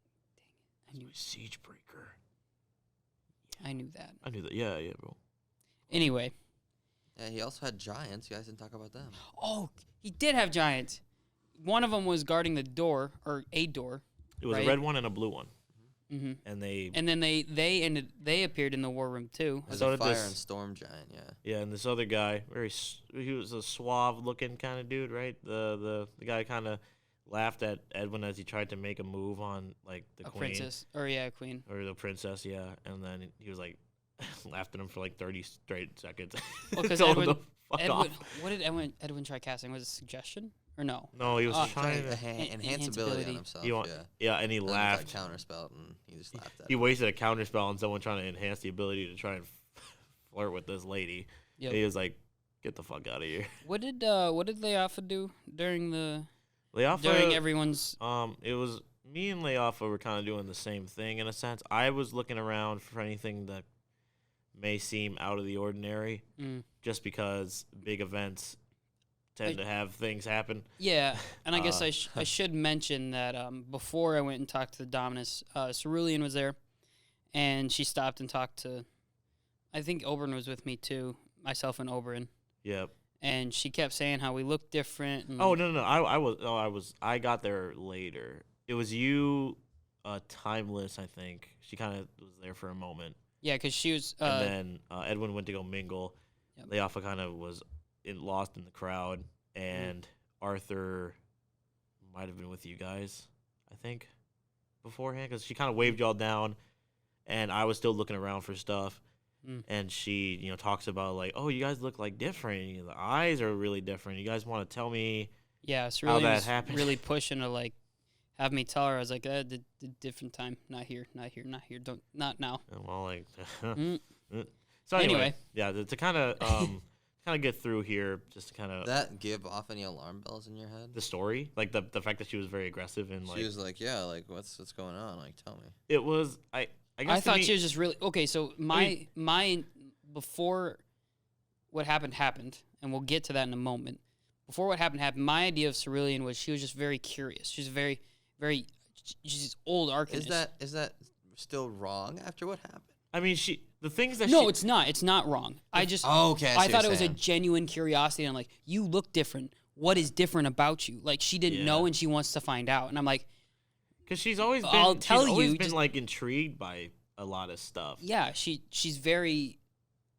Siege Breaker. I knew that. I knew that. Yeah, bro. Anyway. Yeah, he also had giants. You guys didn't talk about them. Oh, he did have giants. One of them was guarding the door, or a door. It was right? a red one and a blue one. Mm-hmm. And then they appeared in the war room too. There's So a did fire this- and storm giant, yeah. yeah, and this other guy, he was a suave looking kind of dude, right? The guy kind of laughed at Edwin as he tried to make a move on like the A queen princess, or queen. or the princess, yeah. And then he was like laughed at him for like 30 straight seconds. Well, because Told him to fuck off. what did Edwin try casting? Was it suggestion or no? No, he was trying trying to. Enhance ability on enhanceability. himself, He want- yeah. Yeah, and he And then laughed. it's like counterspell, and he just laughed at He it. wasted a counter spell on someone trying to enhance the ability to try and flirt with this lady. Yep. He was like, "Get the fuck out of here." What did Leoffa do during Leoffa, during everyone's? it was me and Leoffa were kind of doing the same thing in a sense. I was looking around for anything that may seem out of the ordinary, just because big events tend to have things happen. Yeah, and I guess I should mention that before I went and talked to the Dominus, Cerulean was there, and she stopped and talked to. I think Oberyn was with me too, myself and Oberyn. Yep. And she kept saying how we look different. And Oh no! I got there later. It was you, Timeless. I think she kind of was there for a moment. Yeah, because she was. And then Edwin went to go mingle. Yep. Leoffa kind of was lost in the crowd, and Arthur might have been with you guys, I think, beforehand, because she kind of waved y'all down, and I was still looking around for stuff. And she, talks about like, oh, you guys look like different. The eyes are really different. You guys want to tell me? Yeah, how Cerulean that was happened. really pushing to like have me tell her. I was like, the different time, not here, not now. Well, like, Mm. so anyway, Anyway. yeah, to kind of get through here, just to kind of That give off any alarm bells in your head? the story, like the fact that she was very aggressive and like She was like, yeah, like, what's going on? Like, tell me. it was. I guess I to thought me- she was just really okay. So my before what happened, and we'll get to that in a moment. Before what happened, my idea of Cerulean was she was just very curious. She's very, very. She's old arcanist. Is that still wrong after what happened? I mean, the things that No, she, it's not. It's not wrong. I just. Oh, okay. I thought it was a genuine curiosity. I'm like, you look different. What is different about you? Like she didn't Yeah. know, and she wants to find out. And I'm like, because she's always been. I'll tell she's always you, been just- like intrigued by a lot of stuff. yeah, she's very.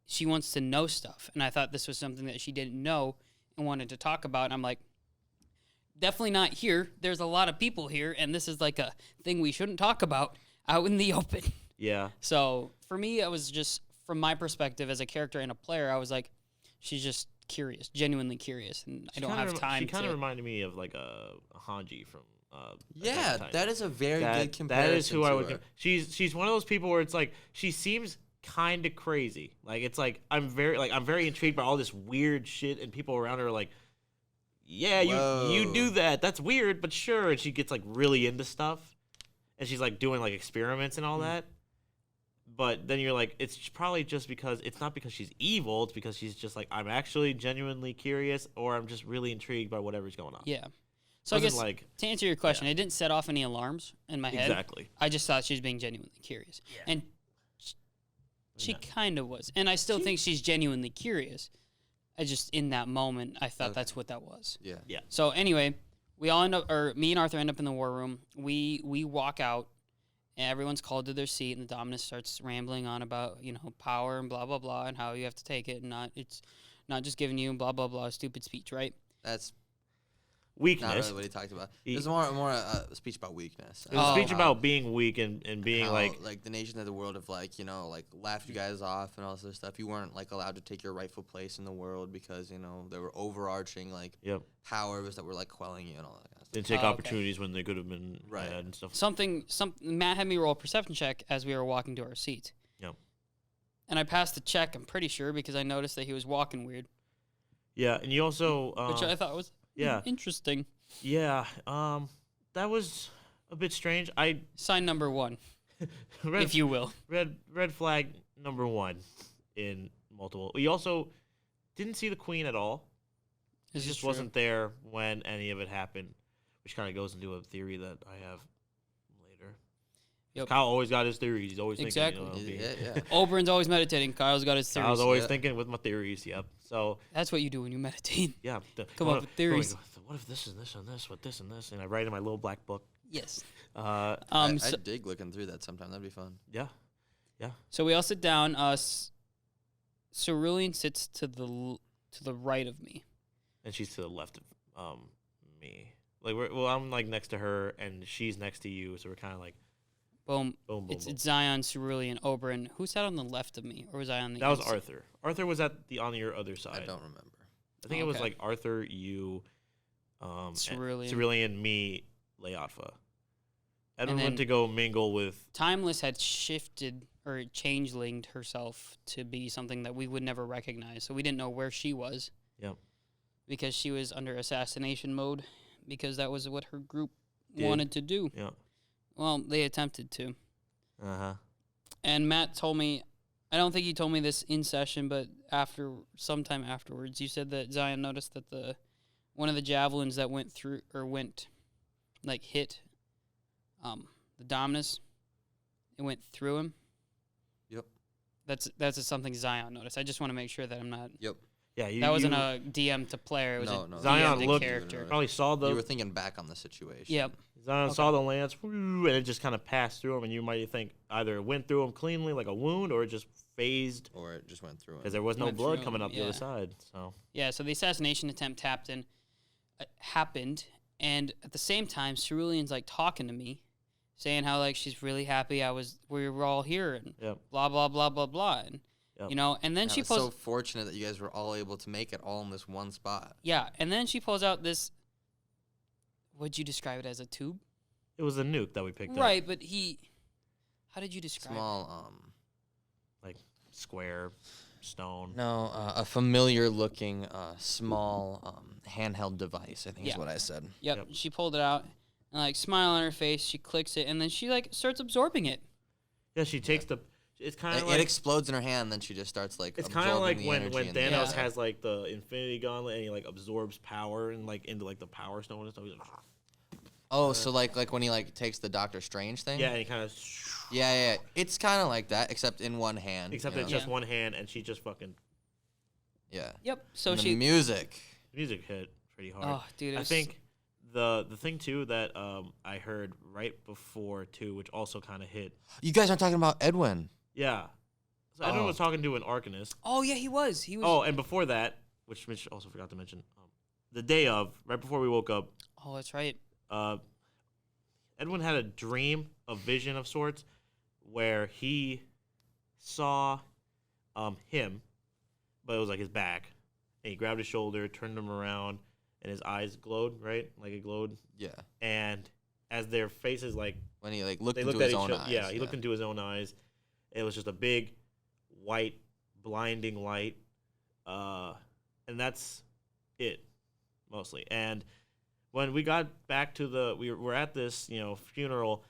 She wants to know stuff, and I thought this was something that she didn't know and wanted to talk about. And I'm like, definitely not here. There's a lot of people here, and this is like a thing we shouldn't talk about out in the open. Yeah. So for me, I was just, from my perspective as a character and a player, I was like, she's just curious, genuinely curious, and I don't have time She kind of to. reminded me of like a Hanji from. Yeah, Attack on Titan. that is a very good comparison. That is who I to would. her. She's one of those people where it's like she seems kind of crazy. Like it's like I'm very intrigued by all this weird shit, and people around her are like, yeah, you Whoa. do that. That's weird, but sure. And she gets like really into stuff, and she's like doing like experiments and all that. But then you're like, it's probably just because it's not because she's evil. It's because she's just like, I'm actually genuinely curious, or I'm just really intrigued by whatever's going on. Yeah. So I Wasn't guess like to answer your question, it didn't set off any alarms in my head. exactly. I just thought she was being genuinely curious, and she kind of was. And I still think she's genuinely curious. I just in that moment, I thought that's what that was. Yeah. Yeah. So anyway, we all end up, or me and Arthur end up in the war room. We walk out, and everyone's called to their seat, and the Dominus starts rambling on about power and blah blah blah, and how you have to take it, and it's not just giving you blah blah blah stupid speech, right? That's Weakness. not really what he talked about. It was more a speech about weakness. It was a Oh. speech about being weak and being How, like the nation of the world of like laughed you guys off and all this other stuff. You weren't like allowed to take your rightful place in the world because there were overarching like yep. powers that were like quelling you and all that kind of stuff. Didn't take Okay. opportunities when they could have been Right. had and stuff. Matt had me roll a perception check as we were walking to our seats. Yeah. And I passed the check, I'm pretty sure, because I noticed that he was walking weird, Yeah, and you also which I thought was yeah. interesting. Yeah, that was a bit strange. I Sign number 1, red, if you will. red flag number 1 in multiple. We also didn't see the queen at all. She This is just true. wasn't there when any of it happened, which kind of goes into a theory that I have later. Yep. Kyle always got his theories. He's always Exactly. thinking. Yeah. Oberon's always meditating. Kyle's got his theories. I was always Yeah. thinking with my theories. Yep. So That's what you do when you meditate. yeah, Come up with theories. What if this and this and this? What this and this? And I write in my little black book. Yes. Uh, I So, dig looking through that sometime. That'd be fun. yeah. so we all sit down. Cerulean sits to the right of me. And she's to the left of me. Like I'm like next to her, and she's next to you, so we're kind of like Boom. boom, boom, It's boom. Zion, Cerulean, Oberon. Who sat on the left of me, or was I on the? That was inside? Arthur. Arthur was on your other side. I don't remember. I think it was Okay. like Arthur, you, Cerulean. Cerulean, me, Leotfa. Edwin then- went to go mingle with. Timeless had shifted or changelinged herself to be something that we would never recognize, so we didn't know where she was. Yep. Because she was under assassination mode, because that was what her group Did. wanted to do. Yeah. Well, they attempted to. Uh-huh. And Matt told me, I don't think he told me this in session, but sometime afterwards, you said that Zion noticed that one of the javelins that hit the Dominus, it went through him. Yep. That's something Zion noticed. I just want to make sure that I'm not. Yep. Yeah. That wasn't a DM to player. It was No, a no. DM Zion to looked- character. Probably saw You were the. thinking back on the situation. Yep. Zion Okay. saw the lance, and it just kind of passed through him, and you might think either it went through him cleanly, like a wound, or it just phased Or it just went through because it. there was no Went blood through coming him, up the other yeah. side. So Yeah, so the assassination attempt happened, and at the same time, Cerulean's like talking to me, saying how like she's really happy we were all here, and Yep. blah blah blah blah blah, and Yep. and then Yeah, she it's pulls so fortunate that you guys were all able to make it all in this one spot. and then she pulls out this. Would you describe it as a tube? it was a nuke that we picked up. Right, but how did you describe it? Small, Like square stone. no, a familiar looking, small, handheld device, I think is Yeah. what I said. Yep. Yep. She pulled it out, and like smile on her face. She clicks it, and then she like starts absorbing it. Yeah, she takes the. It's kind It, of it like explodes in her hand, then she just starts like it's kind of absorbing like the when energy and Thanos Yeah. has like the Infinity Gauntlet and he like absorbs power and like into like the Power Stone and stuff. He's like, Oh, so like when he like takes the Doctor Strange thing? yeah, and he kind of. Yeah. It's kind of like that, except in one hand. Except you it's know? just one hand, and she just fucking. Yeah. Yep. So And the she. music. The music hit pretty hard. Oh, dude. it I was- think the thing too that I heard right before too, which also kind of hit. You guys aren't talking about Edwin. Yeah. So Edwin Oh. was talking to an Arcanist. Oh yeah, he was. He was. Oh, and before that, which Mitch also forgot to mention, the day of, right before we woke up, Oh, that's right. Edwin had a dream, a vision of sorts, where he saw him, but it was like his back, and he grabbed his shoulder, turned him around, and his eyes glowed, right? Like it glowed. Yeah. And as their faces, like, When he like looked they into looked at his each own other. eyes. Yeah, he looked into his own eyes. It was just a big, white, blinding light. And that's it, mostly. And when we got back to we were at this, funeral,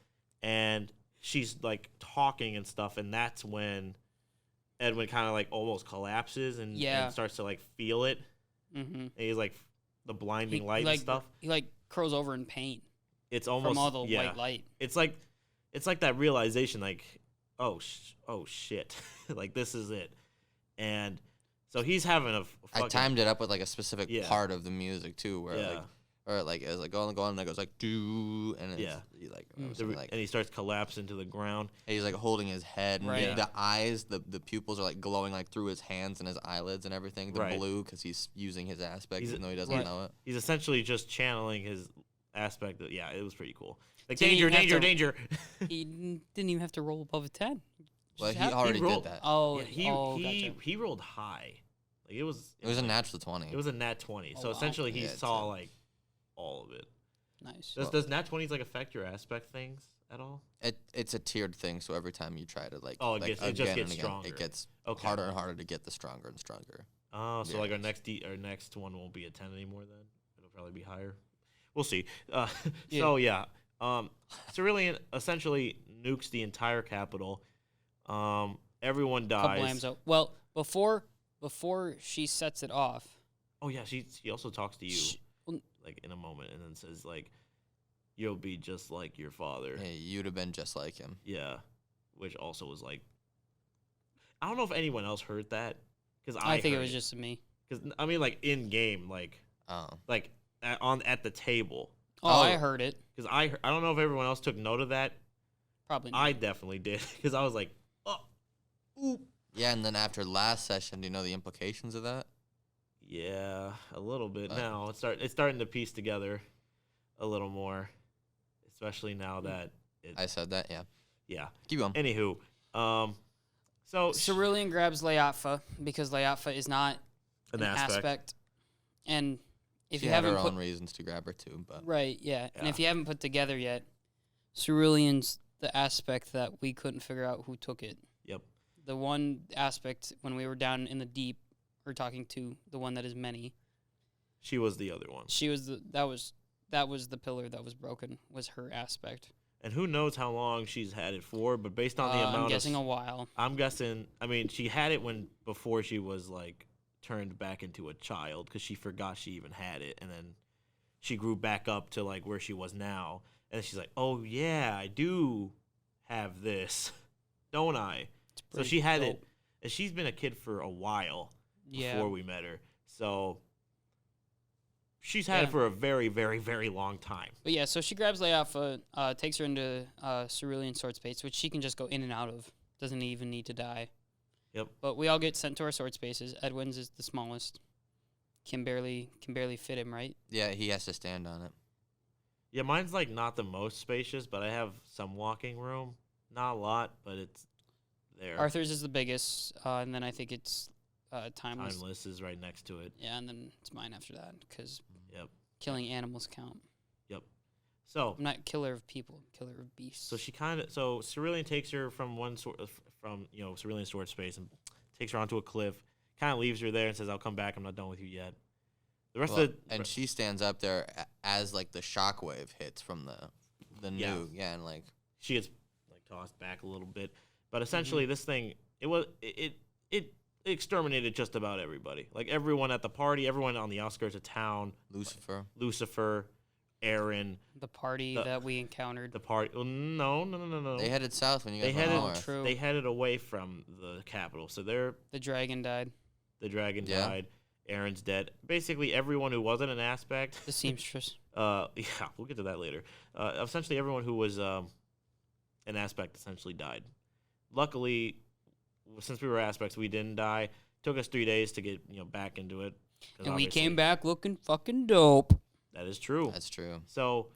and she's like talking and stuff, and that's when Edwin kind of like almost collapses and starts to like feel it. Mm-hmm. And he's like the blinding light and stuff. He like curls over in pain It's almost from all the yeah. white light. It's like that realization, like, oh shit, like this is it, and so he's having a I fucking, timed it up with like a specific Yeah. part of the music too, where Yeah. like, or like it was like going, and it goes like do, and it's, Yeah. he like, Mm. or something like, and he starts collapsing to the ground. and he's like holding his head, and Right. the eyes, the pupils are like glowing like through his hands and his eyelids and everything, the Right. blue because he's using his aspect, He's- even though he doesn't right. know it. He's essentially just channeling his aspect. Yeah, it was pretty cool. Like Didn't danger, even have danger, to- danger. He didn't even have to roll above a 10. Well, Just he have- already rolled- did that. Oh, Yeah, gotcha. he rolled high. Like it was It was a natural 20. It was a nat 20. Oh, so wow. essentially he Yeah, it's saw a- like all of it. Nice. Does Nat 20s like affect your aspect things at all? It's a tiered thing, so every time you try to like, It just again gets and again, stronger. it gets Okay. harder and harder to get the stronger and stronger. Oh, so Yeah. like our next one won't be a 10 anymore then. It'll probably be higher. We'll see. Yeah. So yeah, Cerulean essentially nukes the entire capital. Everyone Couple dies. lambs out. Well, before she sets it off, Oh yeah, she also talks to you well, like in a moment, and then says like, "You'll be just like your father." Hey, you'd have been just like him. Yeah, which also was like, I don't know if anyone else heard that because I think it was just me. because I mean like in game Oh, like at the table Oh, I heard it. because I don't know if everyone else took note of that. Probably not. I definitely did because I was like, oh, ooh. yeah. And then after last session, do you know the implications of that? Yeah, a little bit now. It's starting to piece together a little more, especially now that I said that. Yeah. yeah. Keep going. Anywho, so Cerulean grabs Leatfa because Leatfa is not an an aspect. aspect. And if She you had haven't her put own reasons to grab her too, but right, yeah. And Yeah. if you haven't put together yet, Cerulean's the aspect that we couldn't figure out who took it. Yep. The one aspect when we were down in the deep, or talking to the one that is many. She was the other one. She was that was the pillar that was broken, was her aspect. And who knows how long she's had it for, but based on the amount I'm guessing of a while. I'm guessing, I mean, she had it before she was like turned back into a child because she forgot she even had it, and then she grew back up to like where she was now, and then she's like, "Oh yeah, I do have this, don't I?" It's So pretty she had dope. it, and she's been a kid for a while Yeah. before we met her, so she's had it Yeah. for a very, very, very long time. But yeah, so she grabs Leatfa, takes her into Cerulean sword space, which she can just go in and out of. Doesn't even need to die. Yep. But we all get sent to our sword spaces. Edwin's is the smallest. Can barely fit him, right? yeah, he has to stand on it. Yeah, mine's like not the most spacious, but I have some walking room. Not a lot, but it's there. Arthur's is the biggest, and then I think it's Timeless. Timeless is right next to it. Yeah, and then it's mine after that, because Yep. killing animals count. So I'm not killer of people, I'm killer of beasts. so Cerulean takes her from Cerulean sword space and takes her onto a cliff. Kind of leaves her there and says, "I'll come back. I'm not done with you yet." The rest Well, of the and she stands up there as like the shockwave hits from the Yeah. nuke. Yeah, and like she gets like tossed back a little bit, but essentially this thing it exterminated just about everybody. Like everyone at the party, everyone on the outskirts of town, Lucifer, Aaron, the party the- that we encountered. the party. Well, no. they headed south when you They guys went headed- north. True. They headed away from the capital, so The dragon died. the dragon Yeah. died. Aaron's dead. Basically, everyone who wasn't an aspect. The seamstress. Yeah, we'll get to that later. Essentially, everyone who was an aspect essentially died. Luckily, since we were aspects, we didn't die. Took us 3 days to get back into it. 'cause And we obviously came back looking fucking dope. That is true. That's true. So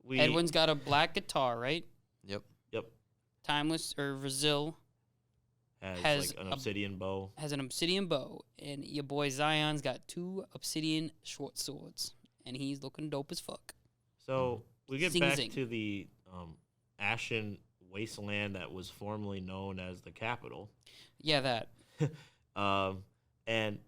we Edwin's got a black guitar, right? Yep. Timeless or Brazil has like an a- obsidian bow. has an obsidian bow, and your boy Zion's got 2 obsidian short swords, and he's looking dope as fuck. So we get Zing, back zing. to the ashen wasteland that was formerly known as the capital. Yeah, that. And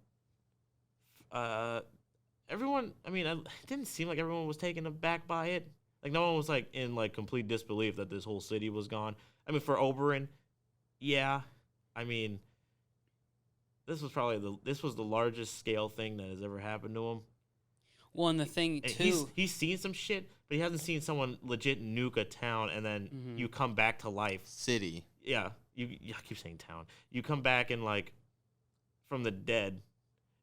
everyone, I mean, it didn't seem like everyone was taken aback by it. Like no one was like in like complete disbelief that this whole city was gone. I mean, for Oberyn, yeah. I mean, this was the largest scale thing that has ever happened to him. Well, and the thing And too. he's seen some shit, but he hasn't seen someone legit nuke a town and then Mhm. you come back to life. City. Yeah, I keep saying town. You come back and like from the dead,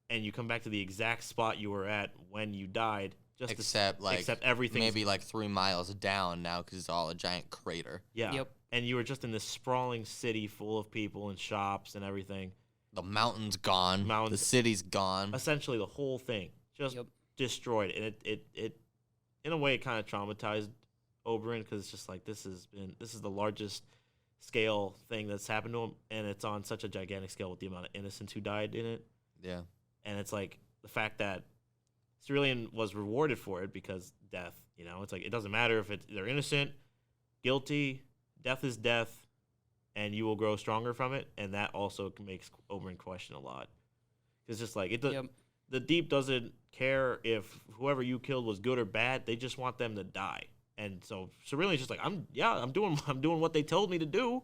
and you come back to the exact spot you were at when you died. Just except everything. maybe like 3 miles down now because it's all a giant crater. Yeah. Yep. And you were just in this sprawling city full of people and shops and everything. The mountain's gone. Mountains- The city's gone. Essentially, the whole thing just Yep. destroyed. And it in a way, it kind of traumatized Oberyn because it's just like this is the largest scale thing that's happened to him, and it's on such a gigantic scale with the amount of innocents who died in it. Yeah. And it's like the fact that Cerulean was rewarded for it because death. You know, it's like it doesn't matter if they're innocent, guilty. Death is death, and you will grow stronger from it. And that also makes Oberyn question a lot. It's just like the Deep doesn't care if whoever you killed was good or bad. They just want them to die. And so Cerulean's just like, I'm doing what they told me to do.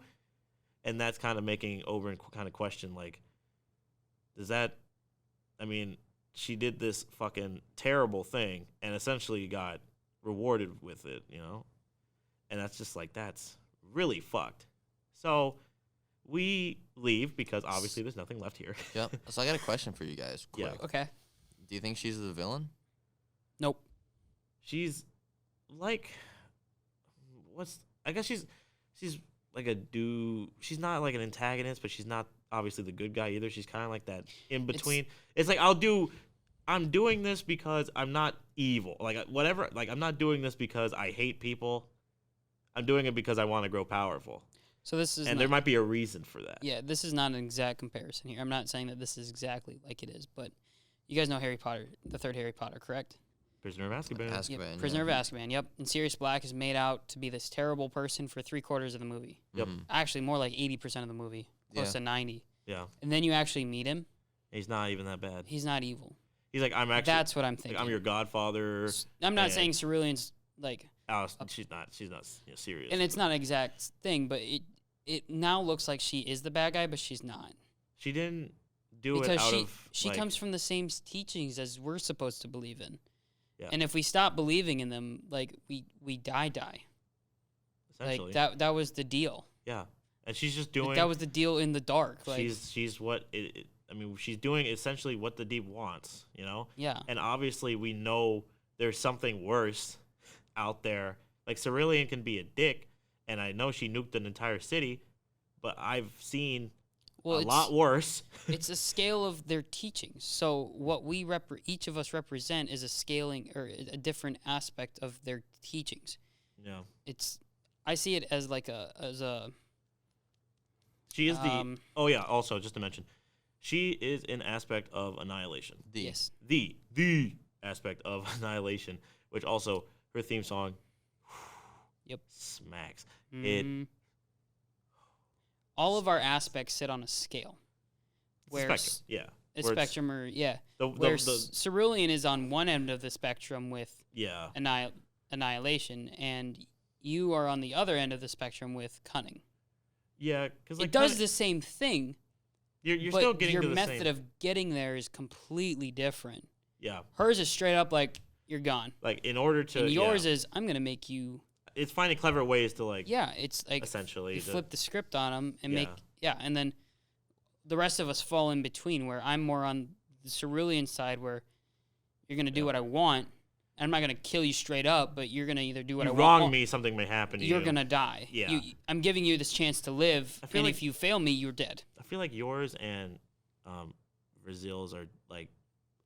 And that's kind of making Oberyn kind of question, like, does that, I mean, she did this fucking terrible thing and essentially got rewarded with it, you know? And that's just like, that's really fucked. So we leave because obviously there's nothing left here. Yep. So I got a question for you guys. Quick. Yeah. Okay. Do you think she's the villain? Nope. She's like, I guess she's like she's not like an antagonist, but she's not obviously the good guy either. She's kind of like that in between. It's like I'm doing this because I'm not evil. Like whatever, like I'm not doing this because I hate people. I'm doing it because I want to grow powerful. So this is, and there might be a reason for that. Yeah, this is not an exact comparison here. I'm not saying that this is exactly like it is, but you guys know Harry Potter, the third Harry Potter, correct? Prisoner of Azkaban. Yep. Prisoner of Azkaban, yep. And Sirius Black is made out to be this terrible person for 3/4 of the movie. Yep. Actually, more like 80% of the movie, close to 90. Yeah. And then you actually meet him. He's not even that bad. He's not evil. He's like, I'm actually. That's what I'm thinking. Like, I'm your godfather. I'm not saying Cerulean's like. Oh, she's not serious. And it's not an exact thing, but it now looks like she is the bad guy, but she's not. She didn't do because it out of. She comes from the same teachings as we're supposed to believe in. Yeah. And if we stop believing in them, like we die. Essentially. Like that was the deal. Yeah. And she's just doing. Like, that was the deal in the dark. Like, she's what I mean, she's doing essentially what the Deep wants, you know? Yeah. And obviously we know there's something worse out there. Like Cerulean can be a dick, and I know she nuked an entire city, but I've seen a lot worse. It's a scale of their teachings. So what we each of us represent is a scaling or a different aspect of their teachings. Yeah. I see it as like she is oh yeah, also just to mention, she is an aspect of annihilation. Yes. The aspect of annihilation, which also her theme song smacks. All of our aspects sit on a scale. Where spectrum, yeah. A spectrum, or Cerulean is on one end of the spectrum with annihilation, and you are on the other end of the spectrum with cunning. Yeah, because it does the same thing. You're still getting your to the method same. of getting there is completely different. Yeah. Hers is straight up like you're gone. Like in order to. And yours is I'm gonna make you. It's finding clever ways to like. Yeah, it's like essentially you flip the script on them and make and then the rest of us fall in between where I'm more on the Cerulean side where you're gonna do what I want. I'm not gonna kill you straight up, but you're gonna either do what I want. You wrong me, something may happen to you. You're gonna die. Yeah. I'm giving you this chance to live, and if you fail me, you're dead. I feel like yours and Brazil's are like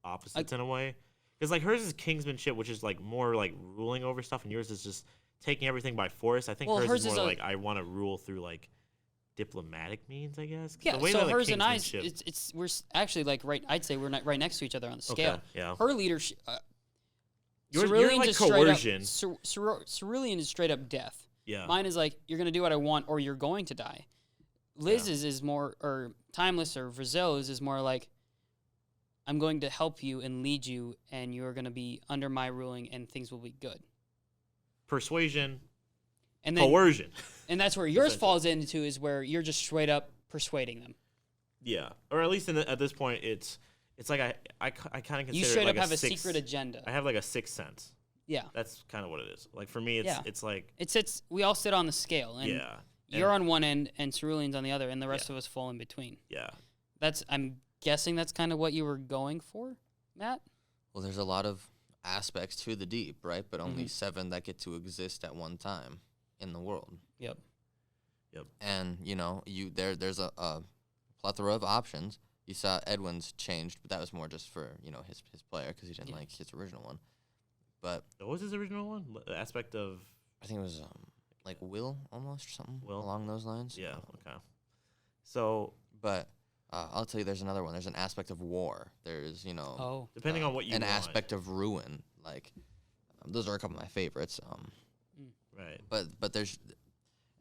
opposites in a way, because like hers is kingsmanship, which is like more like ruling over stuff, and yours is just taking everything by force. I think hers is more like I want to rule through like diplomatic means, I guess. Yeah. So hers and I, we're actually like I'd say we're not right next to each other on the scale. Okay, yeah. Her leadership. You're like coercion. Cerulean is straight up death. Yeah. Mine is like you're gonna do what I want or you're going to die. Liz's is more, or Timeless or Brazil's is more like I'm going to help you and lead you, and you're gonna be under my ruling, and things will be good. Persuasion. And then, coercion. And that's where yours falls into is where you're just straight up persuading them. Yeah, or at least at this point, it's like I kind of consider you straight it like up have a secret agenda. I have like a sixth sense. Yeah, that's kind of what it is. Like for me, it's like it sits. We all sit on the scale, and you're on one end, and Cerulean's on the other, and the rest of us fall in between. Yeah, I'm guessing that's kind of what you were going for, Matt. Well, there's a lot of aspects to the Deep, right? But only 7 that get to exist at one time in the world. Yep. And there's a plethora of options. You saw Edwin's changed, but that was more just for his player because he didn't like his original one. But what was his original one? The aspect of I think it was like will almost or something along those lines. Yeah. Okay. So, but I'll tell you, there's another one. There's an aspect of war. There's, Depending on what you an want. aspect of ruin. Like, those are a couple of my favorites. Right. But there's,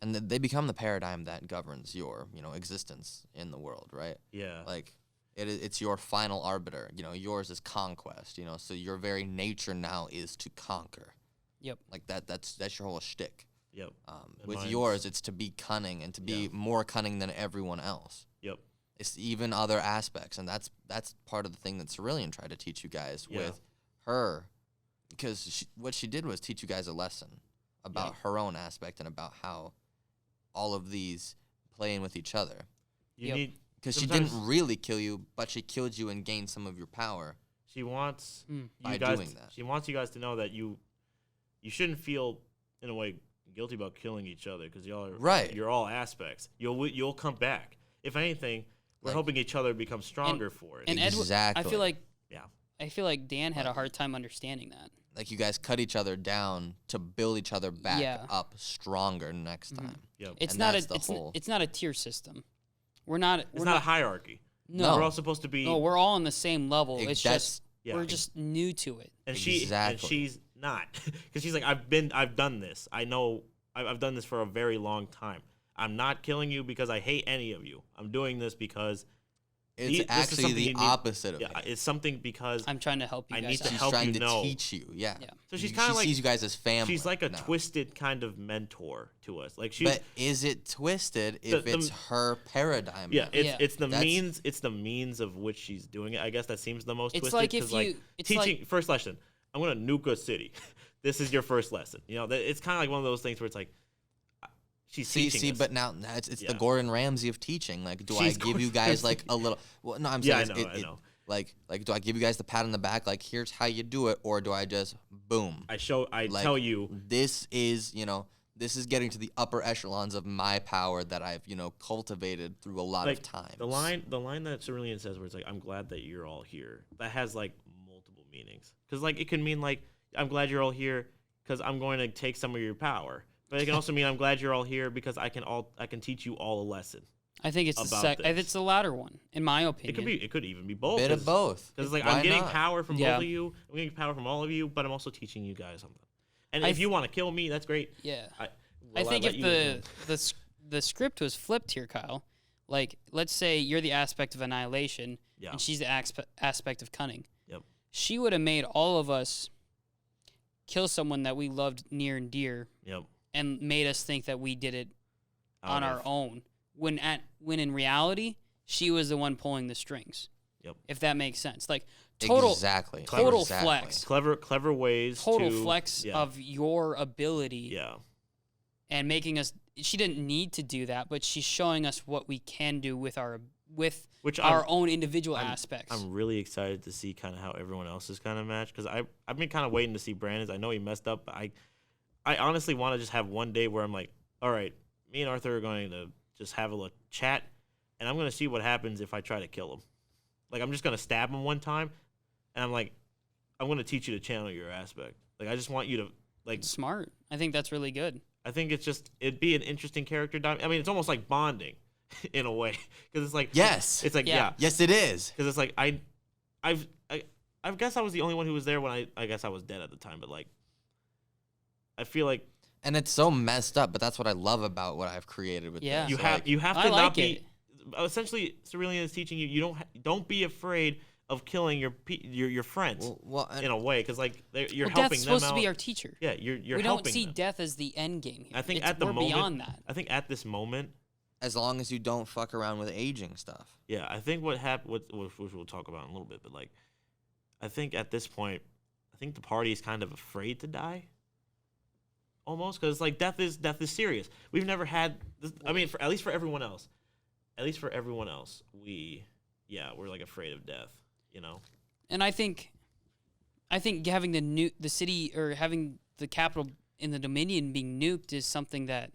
and they become the paradigm that governs your, existence in the world, right? Yeah. Like, it's your final arbiter. Yours is conquest. So your very nature now is to conquer. Yep. Like that's your whole shtick. Yep. With yours, it's to be cunning and to be more cunning than everyone else. Yep. It's even other aspects, and that's part of the thing that Cerulean tried to teach you guys with her, because what she did was teach you guys a lesson about her own aspect and about how all of these play in with each other. You need, because she didn't really kill you, but she killed you and gained some of your power. She wants by you guys doing that. She wants you guys to know that you shouldn't feel in a way guilty about killing each other, because y'all are right. You're all aspects. You'll come back. If anything, we're helping each other become stronger for it. And exactly. I feel like Dan had a hard time understanding that. Like, you guys cut each other down to build each other back up stronger next time. Yep. It's not a tier system. It's not a hierarchy. No. We're all supposed to be. No, we're all on the same level. It's just we're just new to it. And she's not, because she's like, I've done this. I know I've done this for a very long time. I'm not killing you because I hate any of you. I'm doing this because it's actually the opposite of it. It's something because I'm trying to help you. I guys need to out. help trying you to know. teach you. Yeah. So she's kind of like, sees you guys as family. She's like a now. twisted kind of mentor to us. Like but is it twisted if it's her paradigm? Yeah, it's the means. It's the means of which she's doing it. I guess that seems the most twisted. Like if you teaching first lesson. I'm gonna nuke a city. This is your first lesson. It's kind of like one of those things where it's like, she's teaching us. But now it's the Gordon Ramsay of teaching. Like, do I give you guys like a little? Well, no, I'm saying I know. Like, do I give you guys the pat on the back? Like, here's how you do it, or do I just boom? I tell you this is this is getting to the upper echelons of my power that I've cultivated through a lot of time. The line that Cerulean says, where it's like, I'm glad that you're all here. That has like multiple meanings, because like it can mean like, I'm glad you're all here because I'm going to take some of your power. But it can also mean I'm glad you're all here because I can teach you all a lesson. I think it's it's the latter one, in my opinion. It could even be both. Bit of both. Because like, I'm getting power from both of you. I'm getting power from all of you, but I'm also teaching you guys something. And if you want to kill me, that's great. Yeah. I think if the script was flipped here, Kyle, like, let's say you're the aspect of annihilation, and she's the aspect of cunning. Yep. She would have made all of us kill someone that we loved near and dear. Yep. And made us think that we did it on our own. When in reality, she was the one pulling the strings. Yep. If that makes sense. Like, total flex. Clever ways flex of your ability. Yeah. And making us, she didn't need to do that, but she's showing us what we can do with our own individual aspects. I'm really excited to see kind of how everyone else is kind of matched, because I've been kind of waiting to see Brandon's. I know he messed up, but I honestly want to just have one day where I'm like, all right, me and Arthur are going to just have a little chat, and I'm going to see what happens if I try to kill him. Like, I'm just going to stab him one time, and I'm like, I'm going to teach you to channel your aspect. Like, I just want you to, like... Smart. I think that's really good. I think it'd be an interesting character. I mean, it's almost like bonding in a way, because it's like... Yes. It's like, yeah. Yes, it is. Because it's like, I guess I was the only one who was there when I guess I was dead at the time, but, like, I feel like, and it's so messed up, but that's what I love about what I've created with this. You have to not be. Essentially, Cerulean is teaching you. You don't be afraid of killing your friends. Well, in a way, because like you're helping them out. Death's supposed to be our teacher. Yeah, you're we helping don't see them. death as the end game here. I think we're beyond that. I think at this moment, as long as you don't fuck around with aging stuff. Yeah, I think what happened, which we'll talk about in a little bit, but like, I think at this point, I think the party is kind of afraid to die. Almost, because like death is serious. We've never had this, I mean, at least for everyone else, we're like afraid of death, And I think having the city, or having the capital in the Dominion being nuked is something that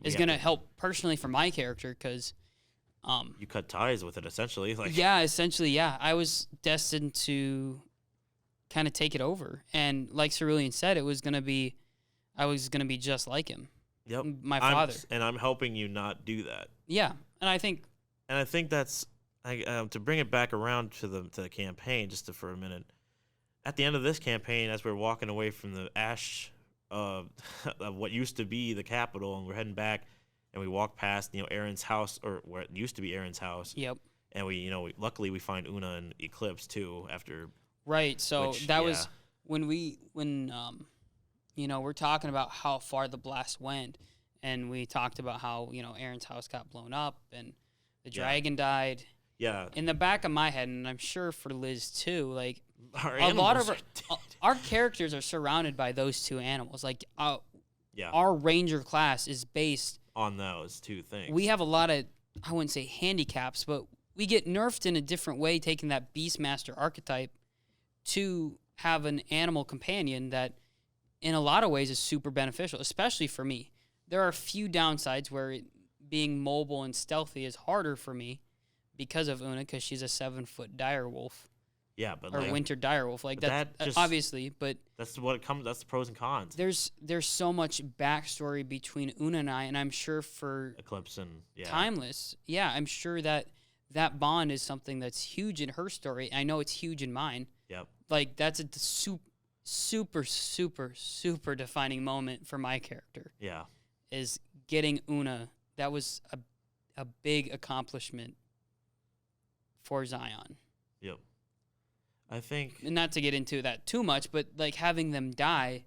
is going to help personally for my character, because you cut ties with it essentially. Like, essentially. I was destined to kind of take it over, and like Cerulean said, I was going to be just like him. Yep. My father. And I'm helping you not do that. Yeah. And I think that's To bring it back around to the campaign for a minute. At the end of this campaign, as we're walking away from the ash of what used to be the capital, and we're heading back, and we walk past Aaron's house, or where it used to be Aaron's house. Yep. And luckily we find Una and Eclipse too after. Right. So that was when we're talking about how far the blast went, and we talked about how Aaron's house got blown up and the dragon died. Yeah. In the back of my head, and I'm sure for Liz too, like a lot of our characters are surrounded by those two animals. Like yeah, our ranger class is based on those two things. We have a lot of, I wouldn't say handicaps, but we get nerfed in a different way, taking that Beastmaster archetype to have an animal companion that in a lot of ways is super beneficial, especially for me. There are a few downsides where being mobile and stealthy is harder for me because of Una, because she's a 7-foot dire wolf. Yeah, but or winter dire wolf, like that obviously, but that's what it comes. That's the pros and cons. There's so much backstory between Una and I, and I'm sure for Eclipse and Timeless, I'm sure that bond is something that's huge in her story. I know it's huge in mine. Yep. Like that's a super defining moment for my character. Yeah. Is getting Una. That was a big accomplishment for Zion. Yep. I think, and not to get into that too much, but like having them die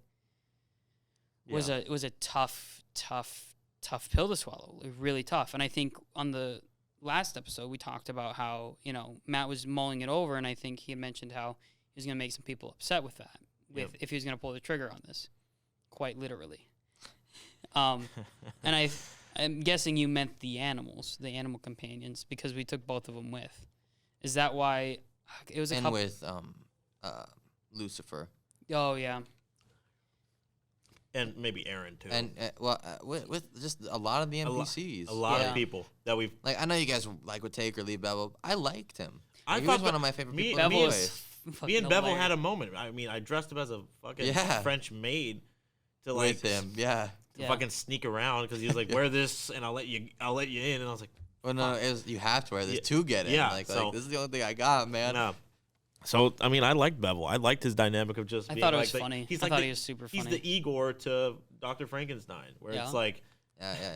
was a tough pill to swallow. Really tough. And I think on the last episode we talked about how Matt was mulling it over, and I think he had mentioned how he was going to make some people upset with that, if he was going to pull the trigger on this, quite literally. And I'm guessing you meant the animal companions, because we took both of them with. Is that why it was a and couple? with Lucifer. Oh yeah. And maybe Aaron too. And with just a lot of the NPCs, a lot of people that we've I know you guys would take or leave Bevel. I liked him. He thought was one of my favorite people. Me and Bevel had a moment. I mean, I dressed up as a fucking French maid to with him. Yeah. To fucking sneak around, because he was like, "Wear this, and I'll let you in." And I was like, "Well, no, you have to wear this to get in." Like this is the only thing I got, man. No. So I mean, I liked Bevel. I liked his dynamic of just. I being thought it was funny. He's I thought he was super funny. He's the Igor to Dr. Frankenstein, where it's like,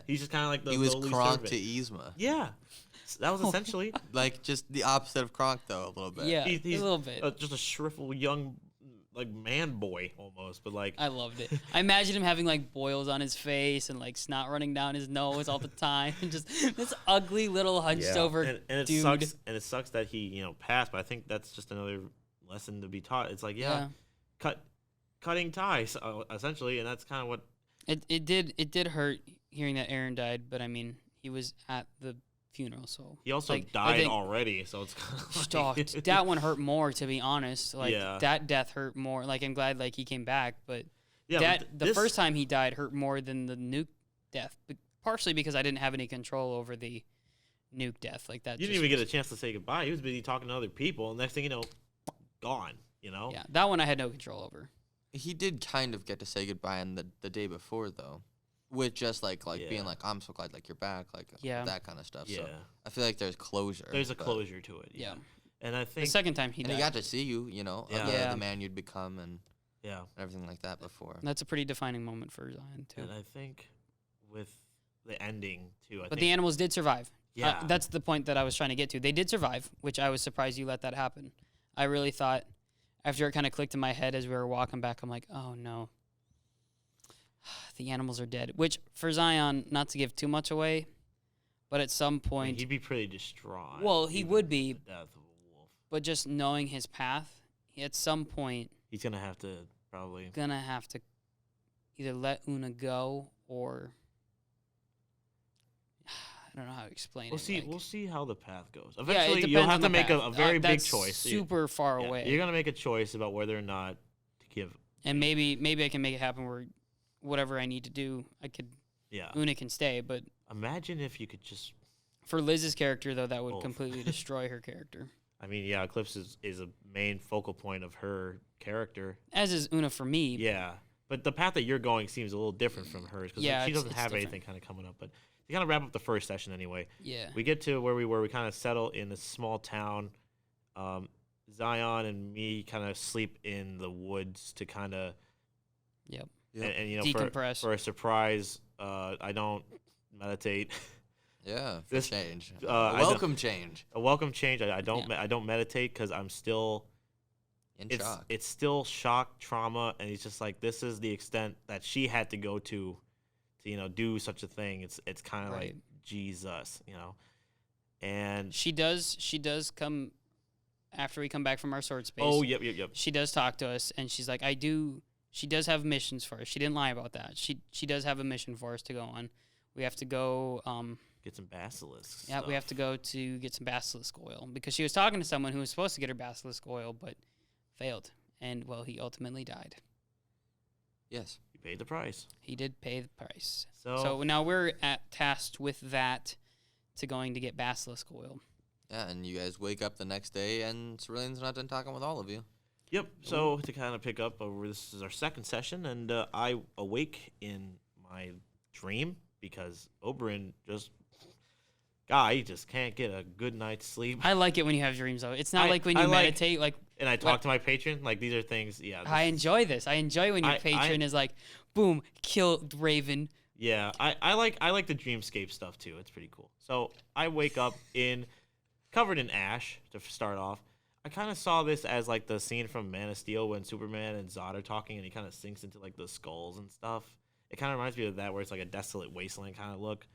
he's just kind of like the. He was Kronk servant. to Yzma. Yeah, that was essentially like just the opposite of Kronk, though, a little bit. Yeah, he's a little bit. Just a shriveled young, like man boy almost, but like. I loved it. I imagine him having like boils on his face and like snot running down his nose all the time, and just this ugly little hunched over and it dude. Sucks. And it sucks that he passed, but I think that's just another lesson to be taught. It's like cutting ties essentially, and that's kind of what it did hurt hearing that Aaron died, but I mean he was at the funeral, so he also died already, so it's kind of that one hurt more, to be honest. Like that death hurt more. Like I'm glad like he came back, but the first time he died hurt more than the nuke death, partially because I didn't have any control over the nuke death. Like that you didn't even get a chance to say goodbye. He was busy talking to other people, and next thing you know, gone. Yeah, that one I had no control over. He did kind of get to say goodbye on the day before, though, with just like being like, I'm so glad you're back, that kind of stuff. So I feel like there's closure. There's a closure to it. Yeah. And I think the second time he got to see you, the man you'd become, and everything like that before. That's a pretty defining moment for Zion too. And I think with the ending too, but the animals did survive. Yeah, that's the point that I was trying to get to. They did survive, which I was surprised you let that happen. I really thought, after it kind of clicked in my head as we were walking back, I'm like, oh no, the animals are dead. Which for Zion, not to give too much away, but at some point he'd be pretty distraught. Well, he would be. The death of a wolf. But just knowing his path, at some point he's gonna have to either let Una go or. I don't know how to explain it. We'll see how the path goes. Eventually, you'll have to make a very big choice. Super far away. You're gonna make a choice about whether or not to give. And maybe I can make it happen where whatever I need to do, I could. Yeah. Una can stay, but imagine if you could just. For Liz's character, though, that would completely destroy her character. I mean, Eclipse is a main focal point of her character. As is Una for me. Yeah, but the path that you're going seems a little different from hers because she doesn't have anything kind of coming up. But to kind of wrap up the first session anyway. Yeah. We get to where we were. We kind of settle in this small town. Zion and me kind of sleep in the woods to kind of Yep. and you know Decompress. for a surprise. I don't meditate. Yeah, for This- change. I Welcome change. A welcome change. I don't Yeah. I don't meditate because I'm still In it's shock. it's still shock trauma, and it's just like this is the extent that she had to go to do such a thing. It's kind of Right. like Jesus, and She does come after we come back from our sword space. oh yep. She does talk to us, and she's like, she does have missions for us. She didn't lie about that. She does have a mission for us to go on. We have to go. Get some basilisks. Yeah, we have to go to get some basilisk oil because she was talking to someone who was supposed to get her basilisk oil, but failed, and well, he ultimately died. Yes. You paid the price. He did pay the price. So, So now we're tasked with that to going to get basilisk oil. Yeah, and you guys wake up the next day, and Cerulean's not done talking with all of you. yep. So to kind of pick up, this is our second session, and I awake in my dream because Oberyn he just can't get a good night's sleep. I like it when you have dreams, though. It's not like when you meditate. Like And I talk to my patron. Like these are things. Yeah. I enjoy this. I enjoy when your patron is like, "Boom, kill Raven." Yeah, I like the dreamscape stuff too. It's pretty cool. So I wake up covered in ash to start off. I kind of saw this as like the scene from Man of Steel when Superman and Zod are talking and he kind of sinks into like the skulls and stuff. It kind of reminds me of that where it's like a desolate wasteland kind of look.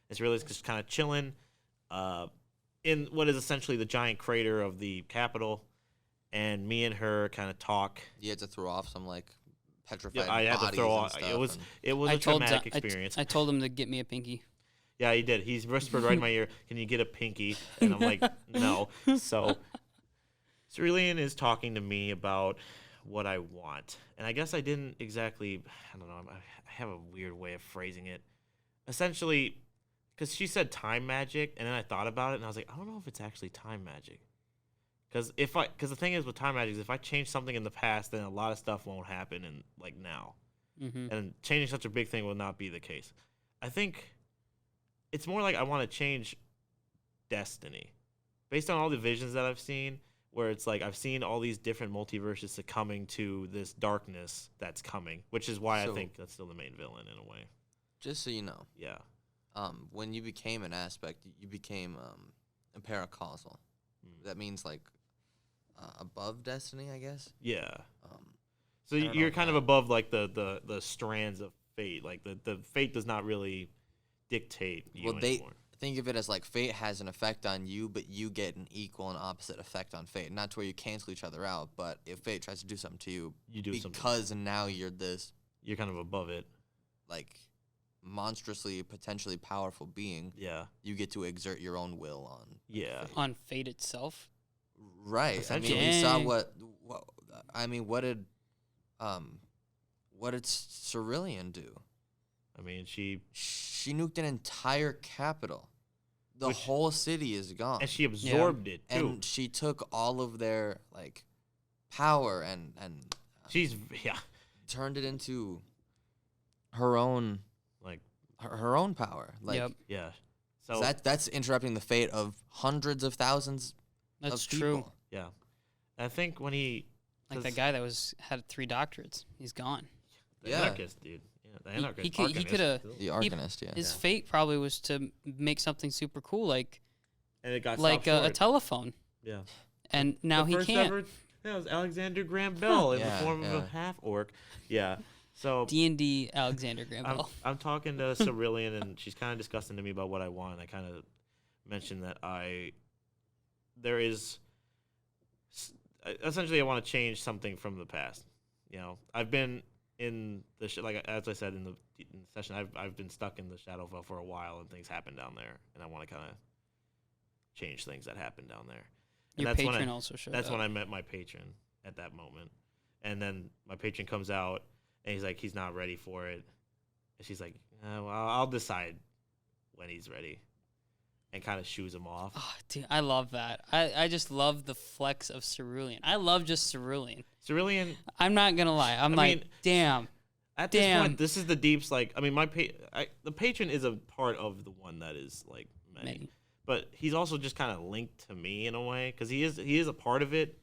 It's really just kind of chilling in what is essentially the giant crater of the Capitol, and me and her kind of talk. You had to throw off some like petrified Yeah, I had to bodies throw and off. stuff. It was a traumatic experience. I told him to get me a pinky. Yeah, he did. He's whispered right in my ear, "Can you get a pinky?" And I'm like, "No." So Cerulean is talking to me about what I want. And I guess I didn't exactly, I don't know, I have a weird way of phrasing it. Essentially, because she said time magic, and then I thought about it, and I was like, I don't know if it's actually time magic. Because the thing is with time magic is if I change something in the past, then a lot of stuff won't happen in like now. Mm-hmm. And changing such a big thing will not be the case. I think it's more like I want to change destiny. Based on all the visions that I've seen, where it's like I've seen all these different multiverses succumbing to this darkness that's coming, which is why I think that's still the main villain in a way. Just so you know, Yeah. when you became an aspect, you became a paracausal. That means like above destiny, I guess. Yeah. So I don't you're know kind of how- above like the strands of fate. Like the fate does not really dictate you anymore. Think of it as like fate has an effect on you, but you get an equal and opposite effect on fate. Not to where you cancel each other out, but if fate tries to do something to you, You do something. because now you're this You're kind of above it. like monstrously potentially powerful being, Yeah. you get to exert your own will on Yeah. fate. On fate itself. Right. I mean, Essentially. we saw Dang. what did Cerulean do? I mean, she Nuked an entire capital. The Which- whole city is gone. and she absorbed it too. And she took all of their like power and She's turned it into her own like her own power. Like Yep. yeah. so So that's interrupting the fate of hundreds of thousands That's of true. people. yeah. And I think when he Like 'cause that guy that had 3 doctorates. He's gone. the Yeah. anarchist dude. Yeah, the anarchist. he could have. The Arcanist, yeah. His fate probably was to make something super cool, like and it got like stopped a short. telephone. Yeah. And now The he first can't. Ever, that was Alexander Graham Bell in the Yeah, form of yeah. a half orc. Yeah. So D&D Alexander Graham Bell. I'm talking to Cerulean, and she's kind of discussing to me about what I want. And I kind of mentioned that essentially I want to change something from the past. You know, I've been in the like as I said in the session, I've been stuck in the Shadowfell for a while, and things happen down there, and I want to kind of change things that happen down there. And Your that's when patron also showed That's up. when I met my patron at that moment. And then my patron comes out, and he's like, he's not ready for it. And she's like, well, I'll decide when he's ready. And kind of shoos him off. Oh, dude, I love that. I just love the flex of Cerulean. I love just Cerulean. Cerulean, I'm not gonna lie. I'm I like, mean, damn. At this Damn. point, this is the deeps. Like, I mean, the patron is a part of the one that is like many. But he's also just kind of linked to me in a way because he is a part of it,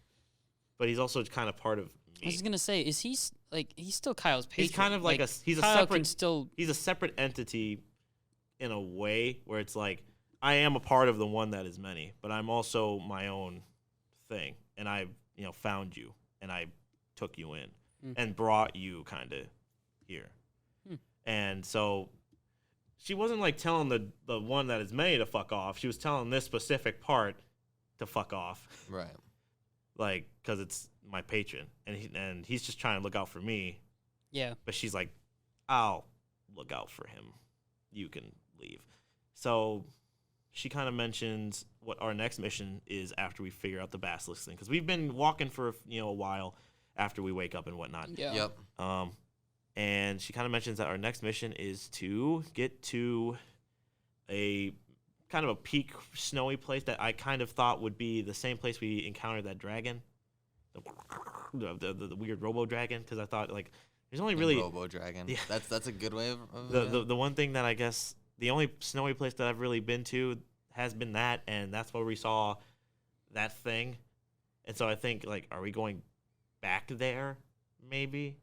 but he's also kind of part of me. I was gonna say, is he like he's still Kyle's patron? He's kind of like he's Kyle a separate. can still. He's a separate entity, in a way where it's like I am a part of the one that is many, but I'm also my own thing, and I found you and I took you in and brought you kind of here, and so. She wasn't like telling the one that is many to fuck off. She was telling this specific part to fuck off. Right. Like, because it's my patron. And he's just trying to look out for me. Yeah. But she's like, I'll look out for him. You can leave. So she kind of mentions what our next mission is after we figure out the basilisk thing. Because we've been walking for a while after we wake up and whatnot. Yeah. Yep. And she kind of mentions that our next mission is to get to a kind of a peak snowy place that I kind of thought would be the same place we encountered that dragon, the weird robo dragon. Because I thought like there's only really robo dragon. Yeah. That's a good way of the one thing that I guess the only snowy place that I've really been to has been that, and that's where we saw that thing. And so I think like, are we going back there? Maybe.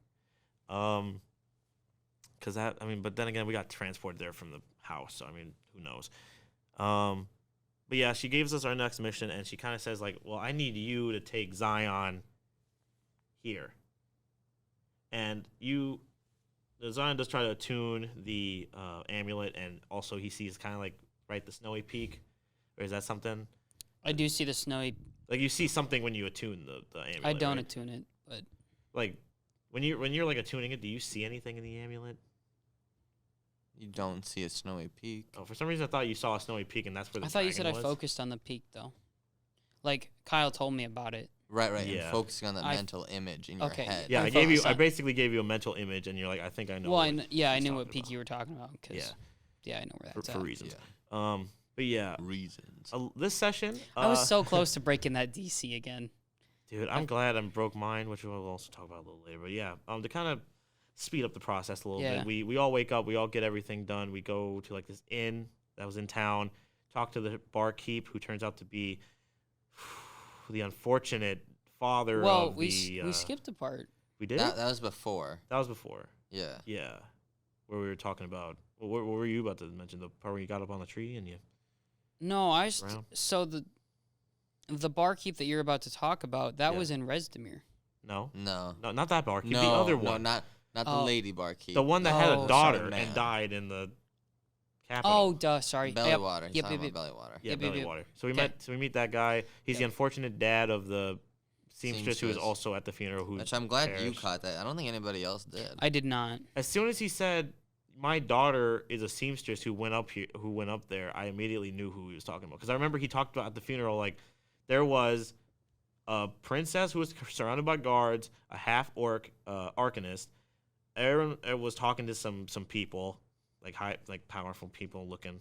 Because but then again, we got transported there from the house, so I mean, who knows? But yeah, she gives us our next mission, and she kind of says like, well, I need you to take Zion here, and Zion does try to attune the amulet, and also he sees kind of like the snowy peak, or is that something? I do see the snowy. Like you see something when you attune the amulet. I don't right? attune it, but like. When you're like attuning it, do you see anything in the amulet? You don't see a snowy peak. Oh, for some reason I thought you saw a snowy peak, and that's where the I thought you said dragon I was. focused on the peak though. Like Kyle told me about it. Right. Yeah. And focusing on that mental image in your head. Yeah, I I basically gave you a mental image, and you're like, I think I know. Well, I knew what peak you were talking about. Yeah, I know where that's for at. reasons. Yeah. But yeah, reasons. This session, I was so close to breaking that DC again. Dude, I'm glad I broke mine, which we'll also talk about a little later. But yeah, to kind of speed up the process a little bit, we all wake up, we all get everything done. We go to like this inn that was in town, talk to the barkeep, who turns out to be the unfortunate father of the... we skipped a part. We did? That was before. That was before. Yeah. Yeah. Where we were talking about... Well, what were you about to mention? The part where you got up on the tree and you... No, so the barkeep that you're about to talk about, that was in Rezdemir. No, not that barkeep. The other one. No, not the lady barkeep. The one that had a daughter and died in the capital. Oh, duh. Sorry. Belly water. Yep. Belly water. Yeah, belly water. So we meet that guy. He's the unfortunate dad of the seamstress who is also at the funeral. Which I'm glad you caught that. I don't think anybody else did. I did not. As soon as he said, "My daughter is a seamstress who went up there," I immediately knew who he was talking about. Because I remember he talked about at the funeral, like, there was a princess who was surrounded by guards, a half-orc arcanist. Aaron was talking to some people, like powerful people looking.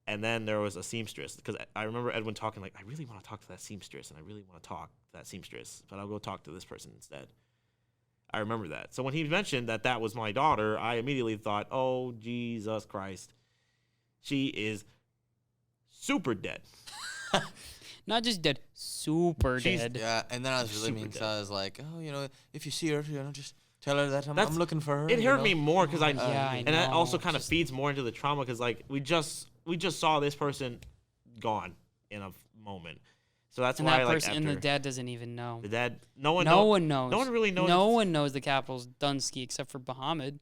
And then there was a seamstress. Because I remember Edwin talking, like, I really want to talk to that seamstress, and I really want to talk to that seamstress, but I'll go talk to this person instead. I remember that. So when he mentioned that was my daughter, I immediately thought, oh, Jesus Christ. She is super dead. Not just dead, super dead. Yeah, and then I was really mean, because I was like, oh, if you see her, just tell her that I'm looking for her. It hurt me more because I and know. that also kind of feeds more into the trauma because, like, we just saw this person gone in a moment. So that's why, like, and the dad doesn't even know. The dad, no one knows. No one really knows. No one knows the capital's Dunsky except for Bahamid.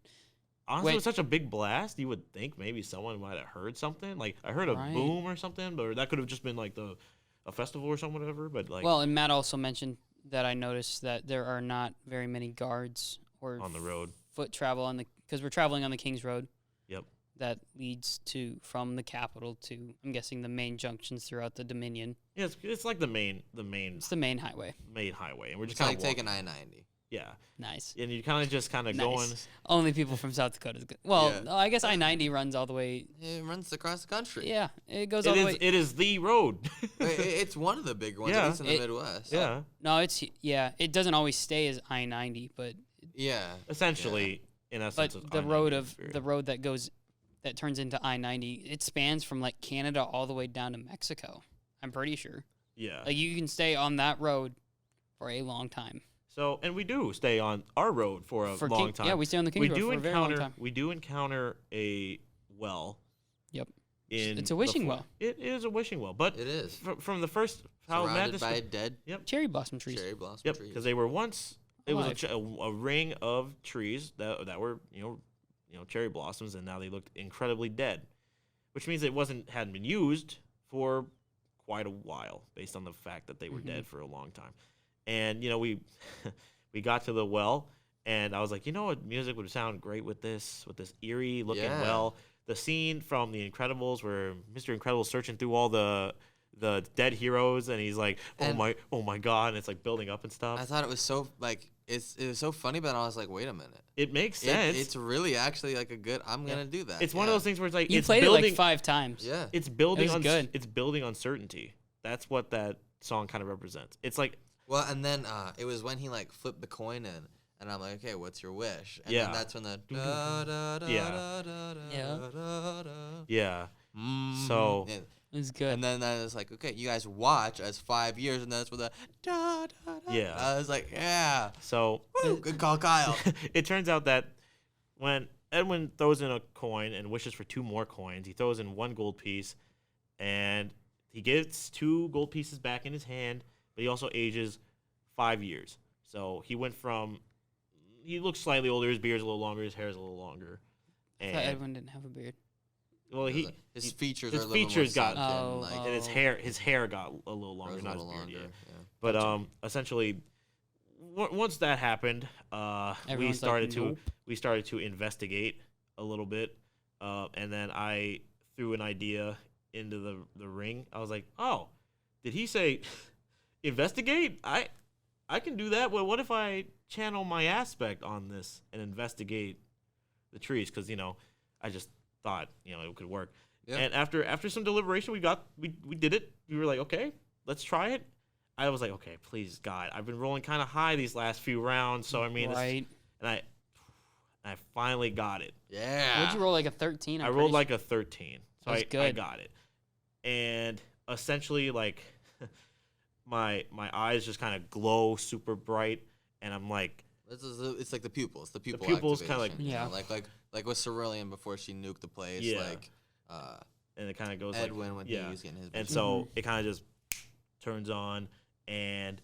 Honestly, it was such a big blast. You would think maybe someone might have heard something. Like, I heard a boom or something, but that could have just been like a festival or something, whatever. But like, well, and Matt also mentioned that I noticed that there are not very many guards or on the road, foot travel because we're traveling on the King's Road. Yep. That leads from the capital to, I'm guessing, the main junctions throughout the Dominion. Yeah, it's like the main. It's the main highway. Main highway, and we're just kind of of like taking I-90. Yeah. Nice. And you kind of nice. going. Only people from South Dakota is good. Well, no, I guess I-90 runs all the way. It runs across the country. Yeah, it goes all the way. It is the road. It's one of the big ones, at least in the Midwest. Yeah. No, it doesn't always stay as I-90, but yeah, essentially, in essence, But of the I-90 road that turns into I-90, it spans from like Canada all the way down to Mexico. I'm pretty sure. Yeah. Like you can stay on that road for a long time. So, and we do stay on our road for a long time. Yeah, we stay on the Kings Road for a very long time. We do encounter a well. Yep. In It's a wishing well. It is a wishing well, but It is. From the first how Matt Surrounded by dead Cherry blossom trees. cherry blossom Yep, trees. because they were once. It was Alive. a ring of trees that were cherry blossoms, and now they looked incredibly dead, which means it hadn't been used for quite a while, based on the fact that they were dead for a long time. And we we got to the well, and I was like, what music would sound great with this eerie looking well. The scene from The Incredibles where Mr. Incredible's searching through all the dead heroes, and he's like, oh my god, and it's like building up and stuff. I thought it was so it was so funny, but I was like, wait a minute. It makes sense. It's really actually like a good. I'm gonna do that. It's one of those things where it's like You it's played building, it like 5 times. Yeah. It's building It was good. It's building uncertainty. That's what that song kind of represents. It's like Well, and then it was when he like flipped the coin in, and I'm like, okay, what's your wish? And then that's when the da da da da da da da. Yeah. So Yeah. It was good. And then I was like, okay, you guys watch as 5 years, and that's where the da da da. Yeah. I was like, yeah. So Woo, good call, Kyle. it turns out that when Edwin throws in a coin and wishes for 2 more coins, he throws in 1 gold piece, and he gets 2 gold pieces back in his hand, but he also ages 5 years. So he went from, he looks slightly older, his beard's a little longer, his hair's a little longer. I thought Edwin didn't have a beard. Well, his features his are a little features more got, sunken, and his hair got a little longer, grows a not his little beard. longer. Yeah. Yeah. But essentially, once that happened, we Everyone's started like, nope. to investigate a little bit, and then I threw an idea into the ring. I was like, oh, did he say investigate? I can do that. Well, what if I channel my aspect on this and investigate the trees? Because I just thought it could work. Yeah. And after some deliberation, we did it. We were like, okay, let's try it. I was like, okay, please God, I've been rolling kind of high these last few rounds, so I mean, right. And I finally got it. Yeah. What'd you roll, like a 13? I rolled like a 13, so I got it. And essentially, like my eyes just kind of glow super bright, and I'm like, it's like the pupils. The pupils kind of like like with Cerulean before she nuked the place. Yeah. Like, and it kind of goes Edwin when yeah. he was getting his. And so it kind of just turns on, and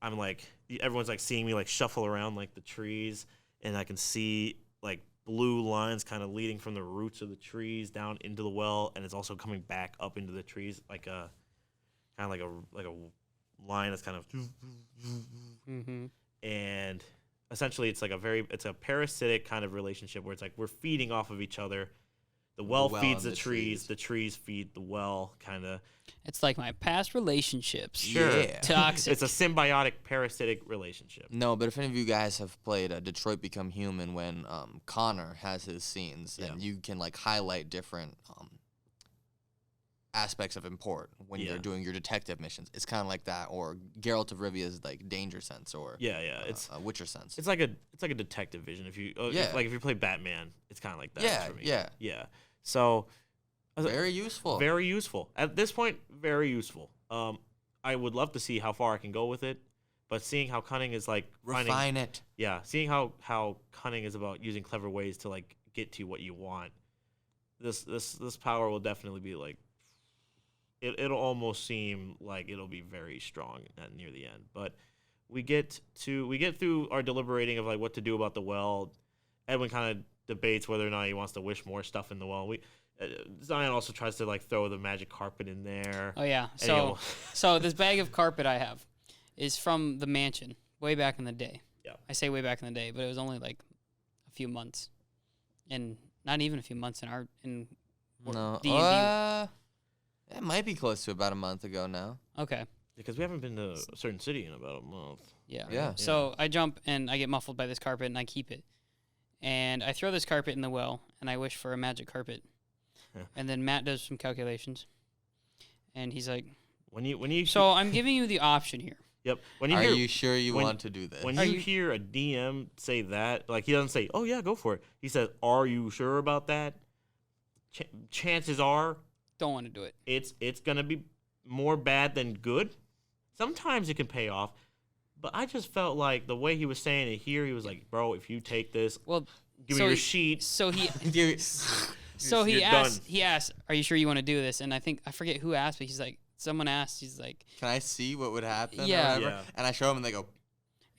I'm like, everyone's like seeing me like shuffle around like the trees, and I can see like blue lines kind of leading from the roots of the trees down into the well, and it's also coming back up into the trees like a kind of like a line that's kind of and essentially it's like it's a parasitic kind of relationship where it's like we're feeding off of each other. The well feeds the trees, the trees feed the well, kind of. It's like my past relationships. Sure. Yeah. Toxic. It's a symbiotic parasitic relationship. No, but if any of you guys have played Detroit Become Human, when Connor has his scenes, and you can like highlight different aspects of import when you're doing your detective missions. It's kind of like that, or Geralt of Rivia's like danger sense, or it's Witcher sense. It's like a detective vision. If you if you play Batman, it's kind of like that for me. Yeah. So very useful. Very useful. At this point, very useful. I would love to see how far I can go with it, but seeing how cunning is like refine it. Yeah, seeing how cunning is about using clever ways to like get to what you want. This power will definitely be like it'll almost seem like it'll be very strong near the end. But we get through our deliberating of like what to do about the well. Edwin kind of debates whether or not he wants to wish more stuff in the well. Zion also tries to like throw the magic carpet in there. Oh yeah. So this bag of carpet I have is from the mansion way back in the day. Yeah. I say way back in the day, but it was only like a few months, and not even a few months in D&D. It might be close to about a month ago now. Okay. Because we haven't been to a certain city in about a month. Yeah. Yeah. So I jump and I get muffled by this carpet and I keep it. And I throw this carpet in the well and I wish for a magic carpet. And then Matt does some calculations. And he's like, when you so I'm giving you the option here. Yep. When you Are hear, you sure you when- want to do this? when Are you you- hear a DM say that, like, he doesn't say, "Oh yeah, go for it." He says, "Are you sure about that?" Chances are, Don't want to do it. it's gonna be more bad than good. Sometimes it can pay off, but I just felt like the way he was saying it here, he was like, "Bro, if you take this, Well, give so me your he- sheet." So he Dude, so he You're asked done. he asked, "Are you sure you want to do this?" And I forget who asked, but he's like, someone asked, he's like, can I see what would happen? Yeah. Or whatever? Yeah. And I show them, and they go,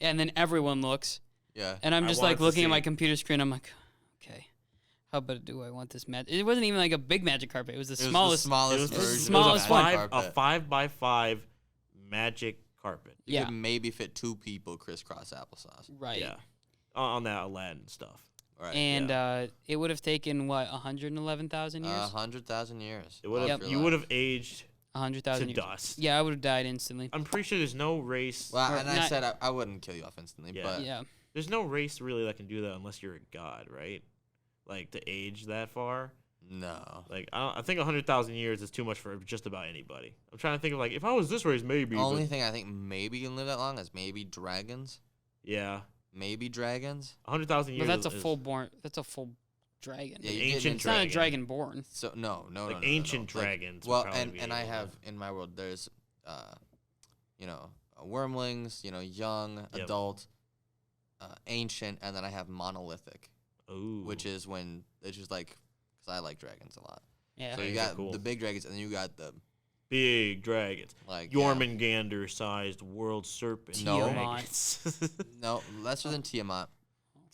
and then everyone looks, yeah. and I'm I just wanted like to looking at see my it. computer screen. I'm like, okay, how about do I want this magic? It wasn't even like a big magic carpet. It was the It was smallest. the smallest It was, version. the of smallest the one. magic a carpet. 5x5 magic carpet. You Yeah. could maybe fit 2 people crisscross applesauce. Right. Yeah, on that Aladdin stuff. Right. And it would have taken what 111,000 years. 100,000 years. It would have. of your You would life. have aged 100,000 to years. dust. Yeah, I would have died instantly. I'm pretty sure there's no race. Well, Or and I not- said I wouldn't kill you off instantly, Yeah. but Yeah. There's no race really that can do that unless you're a god, right? Like to age that far. no. Like I think 100,000 years is too much for just about anybody. I'm trying to think of like if I was this race, maybe. The only but thing I think maybe can live that long is maybe dragons. yeah, Maybe dragons. 100,000 years. But that's a is full born. That's a full dragon. Yeah, you ancient didn't- It's not a dragon. dragon born. So no, like no, ancient no. Like, dragons. would well, probably and be I able have to- in my world there's, you know, wormlings, you know, young, Yep. adult, ancient, and then I have monolithic, Ooh. which is when it's just like, because I like dragons a lot. Yeah. So you Dragons are got cool. the big dragons, and then you got the big dragons. like Jormungandr-sized world serpent No. dragons. No, lesser than Tiamat.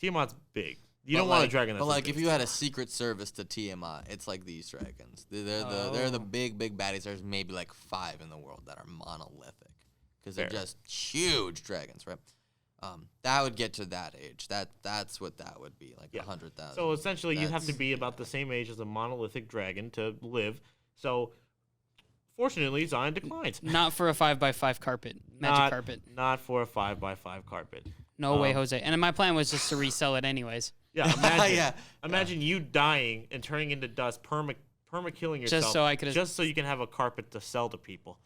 Tiamat's big. You But don't want a like- dragon that's But as like, big if as you had a Tiamat. secret service to Tiamat, it's like these dragons. They're the Oh. big baddies. There's maybe like 5 in the world that are monolithic, because they're Fair. just huge dragons, right? That would get to that age. That's what that would be, like Yeah. 100,000. So essentially, you have to That's- be about the same age as a monolithic dragon to live. So, fortunately, Zion declines. Not for a 5x5 carpet, magic carpet. Not for a 5x5 carpet. No way, Jose. And my plan was just to resell it anyways, Yeah, imagine. Yeah. Imagine you dying and turning into dust, perma killing yourself, just so I could. just so you can have a carpet to sell to people.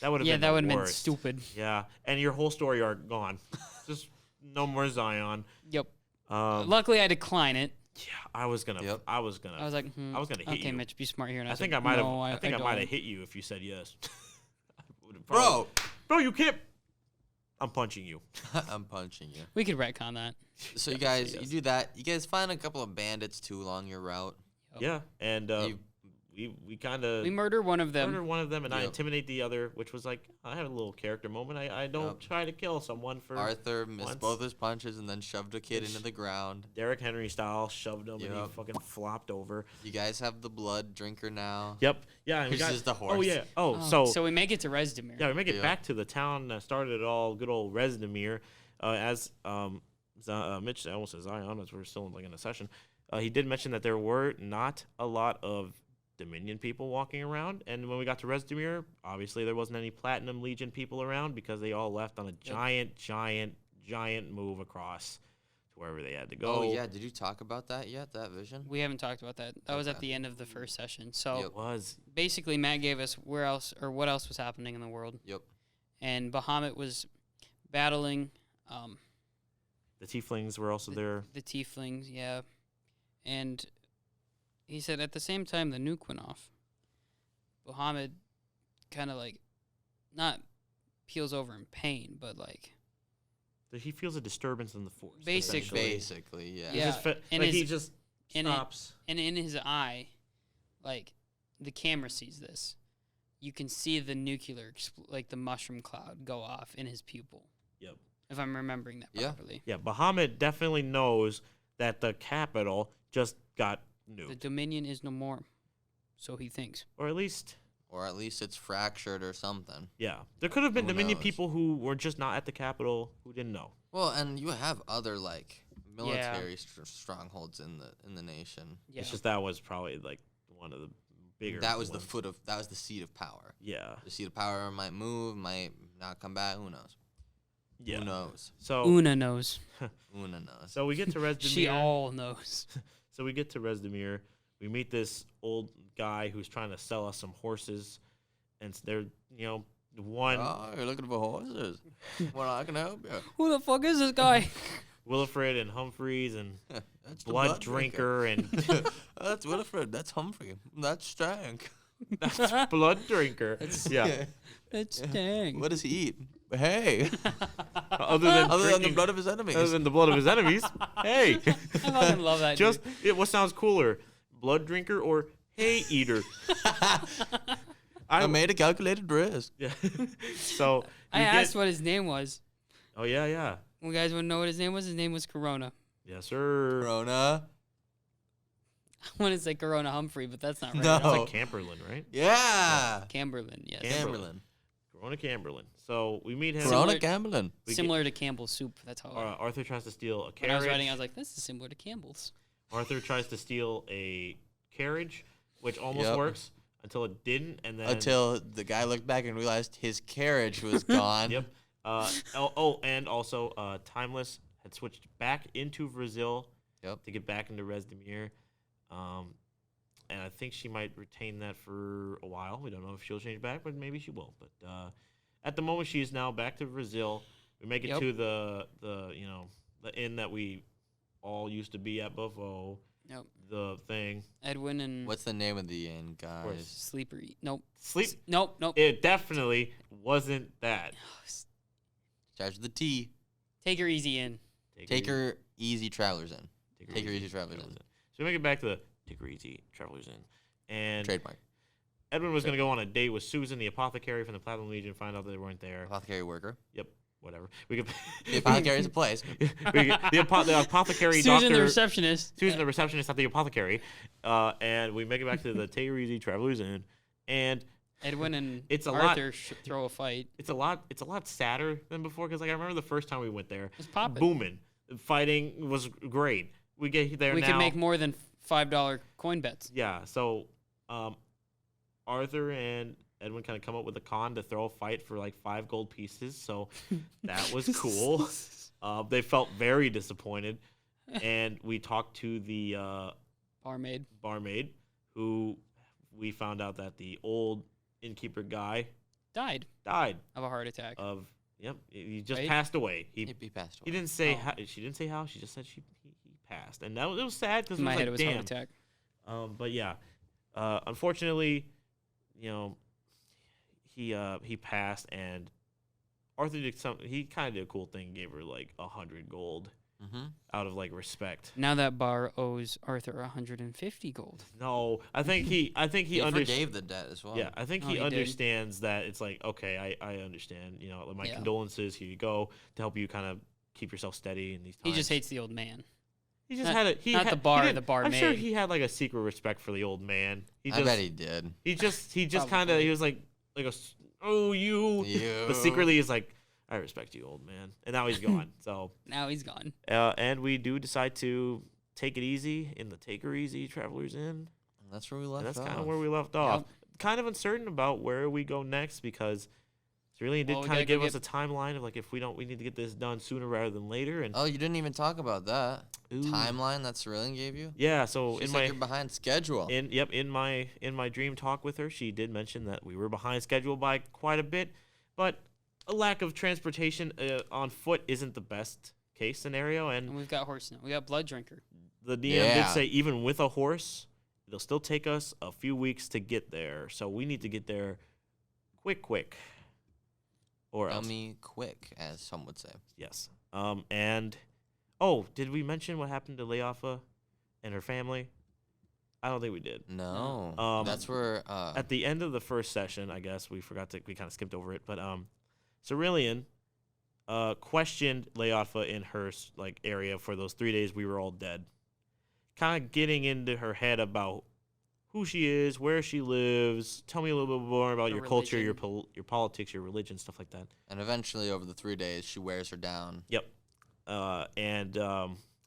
That would have Yeah, been that the would have been worst. stupid. Yeah, and your whole story arc gone. Just no more Zion. Yep. Um, Luckily, I decline it. yeah, I was gonna. Yep. I was like, I was gonna hit okay, you. Mitch, be smart here. And I was think like, I might have. no, I think I don't. might have hit you if you said yes. I would've bro, bro, you can't. I'm punching you. I'm punching you. We could retcon that. So you Yes, guys, yes. you do that. You guys find a couple of bandits too along your route. Yep. Yeah, and You- we kind of We murder one of them. murder one of them, and I Yep. intimidate the other, which was like I had a little character moment. I don't Yep. try to kill someone for Arthur missed once. both his punches and then shoved a kid into the ground. Derrick Henry style, shoved him and he Yep. fucking flopped over. You guys have the blood drinker now. Yep. Yeah. And we Which got, is the Oh horse. yeah. Oh, So so we make it to Rezdemir. yeah, we make it Yeah. back to the town that started it all. Good old Rezdemir. As Mitch, I almost said Zion, as we're still like in a session. He did mention that there were not a lot of Dominion people walking around, and when we got to Rezdemir, obviously there wasn't any Platinum Legion people around because they all left on a giant move across to wherever they had to go. Oh yeah, did you talk about that yet? That vision? We haven't talked about that. That was at Okay. the end of the first session. So Yep. It was. basically, Matt gave us where else or what else was happening in the world, Yep. and Bahamut was battling The Tieflings were also there. the Tieflings. Yeah, and he said at the same time the nuke went off, Bahamut kind of like not peels over in pain, but like He feels a disturbance in the force. Basically. essentially. Basically, yeah. He Yeah. just And like he his- just and it- stops. and in his eye, like the camera sees this, you can see the nuclear like the mushroom cloud go off in his pupil. Yep. If I'm remembering that Yeah. properly. Yeah, Bahamut definitely knows that the capital just got The nuked, Dominion is no more, so he thinks. or at least, Or at least it's fractured or something. yeah, there could have been Who Dominion knows? people who were just not at the capital who didn't know. Well, and you have other like military strongholds in the nation. Yeah. It's just that was probably like one of the bigger. That was ones. that was the seat of power. Yeah, The seat of power might move, might not come back. Who knows? yeah. Who knows? So, Una knows. Una knows. so we get to Rezdemir. She all knows. So we get to Rezdemir. We meet this old guy who's trying to sell us some horses, and they're one Oh, you're looking for horses. Well, I can help you. Who the fuck is this guy? Willifred and Humphreys and That's the Blood Drinker and That's Wilfred. That's Humphrey. That's Stank. that's Blood Drinker. Yeah. It's dang. What does he eat? Hey. Other than Other than the drinking- blood of his enemies. Other than the blood of his enemies. Hey. I fucking love that. Just dude. what sounds cooler, Blood Drinker or Hay Eater? I made a calculated risk. Yeah. So I you asked get- what his name was. Oh yeah. You guys want to know what his name was? His name was Corona. Yes, sir. Corona. I want to say Corona Humphrey, but that's not right. No. It's like Camberlin, right? Yeah. Camberlin, yes. Camberlin. Corona Camberlin. So we meet him. Corona Similar- Camberlin. We Similar to Campbell's soup. That's how. Arthur tries to steal a when I carriage. was writing, I was like, this is similar to Campbell's. Arthur tries to steal a carriage, which almost Yep. works until it didn't, and then Until the guy looked back and realized his carriage was gone. Yep. And also Timeless had switched back into Brazil. Yep. To get back into Resdemir. And I think she might retain that for a while. We don't know if she'll change back, but maybe she will. But at the moment, she is now back to Brazil. We make it Yep. to the inn that we all used to be at before. Yep. The thing. Edwin and What's the name of the inn, guys? Sleeper. Nope. Sleep. Nope. It definitely wasn't that. Starts with the T. Take her easy in. Take her easy travelers in. Take her easy travelers in. So we make it back to the Take Her Easy Travelers Inn. And Trademark. Edwin was going to go on a date with Susan, the apothecary from the Platinum Legion, find out that they weren't there. Apothecary worker. Yep, whatever. We could The apothecary is a place. the apothecary Susan, doctor. the receptionist. Susan, the receptionist at the apothecary. And we make it back to the Take Her Easy Travelers Inn. And Edwin and It's a Arthur throw a fight. it's a lot sadder than before because like I remember the first time we went there. It's popping. Booming. Fighting was great. We get there We now. can make more than $5 coin bets. Yeah, so Arthur and Edwin kind of come up with a con to throw a fight for like 5 gold pieces, so that was cool. They felt very disappointed, and we talked to the Barmaid who we found out that the old innkeeper guy died died of a heart attack. of he just Right? passed away. He passed away. he didn't say Oh. how. She didn't say how. She just said he passed, and that was, it was sad because In my it was head, like, it was damn. heart attack. But yeah, unfortunately, he passed, and Arthur did something. He kind of did a cool thing. Gave her like 100 gold Mm-hmm. out of like respect. Now that bar owes Arthur 150 gold. No, I think he He understood. forgave the debt as well. Yeah, I think Oh, he he did. understands that it's like okay, I understand. My Yeah. condolences. Here you go to help you kind of keep yourself steady in these times. He just hates the old man. He just not- had a he not had, the bar, he didn't- the barmaid. I'm sure he had like a secret respect for the old man. He I just, bet he did. He just kind of Probably. he was like oh you. You. But secretly he's like I respect you, old man. And now he's gone. So Now he's gone. and we do decide to take it easy in the Take Her Easy Travelers Inn. That's where we And left that's off. kind of where we left off. Kind of uncertain about where we go next because Cerulean did Well, we kind gotta of give go us a timeline of like if we don't, we need to get this done sooner rather than later. And Oh, you didn't even talk about that Ooh. timeline that Cerulean gave you. yeah, so She in said my you're behind schedule. in my dream talk with her, she did mention that we were behind schedule by quite a bit, but a lack of transportation on foot isn't the best case scenario. And And we've got horse now. We got blood drinker. the DM Yeah. did say even with a horse, it'll still take us a few weeks to get there. So we need to get there quick. Or Tell else. me quick, as some would say. Yes. And did we mention what happened to Leofa and her family? I don't think we did. No. That's where At the end of the first session, I guess we kind of skipped over it, but Cerulean questioned Leofa in her like area for those 3 days we were all dead, kind of getting into her head about who she is, where she lives. Tell me a little bit more about Her your culture, your religion. your politics, your religion, stuff like that. and eventually over the 3 days she wears her down. Yep.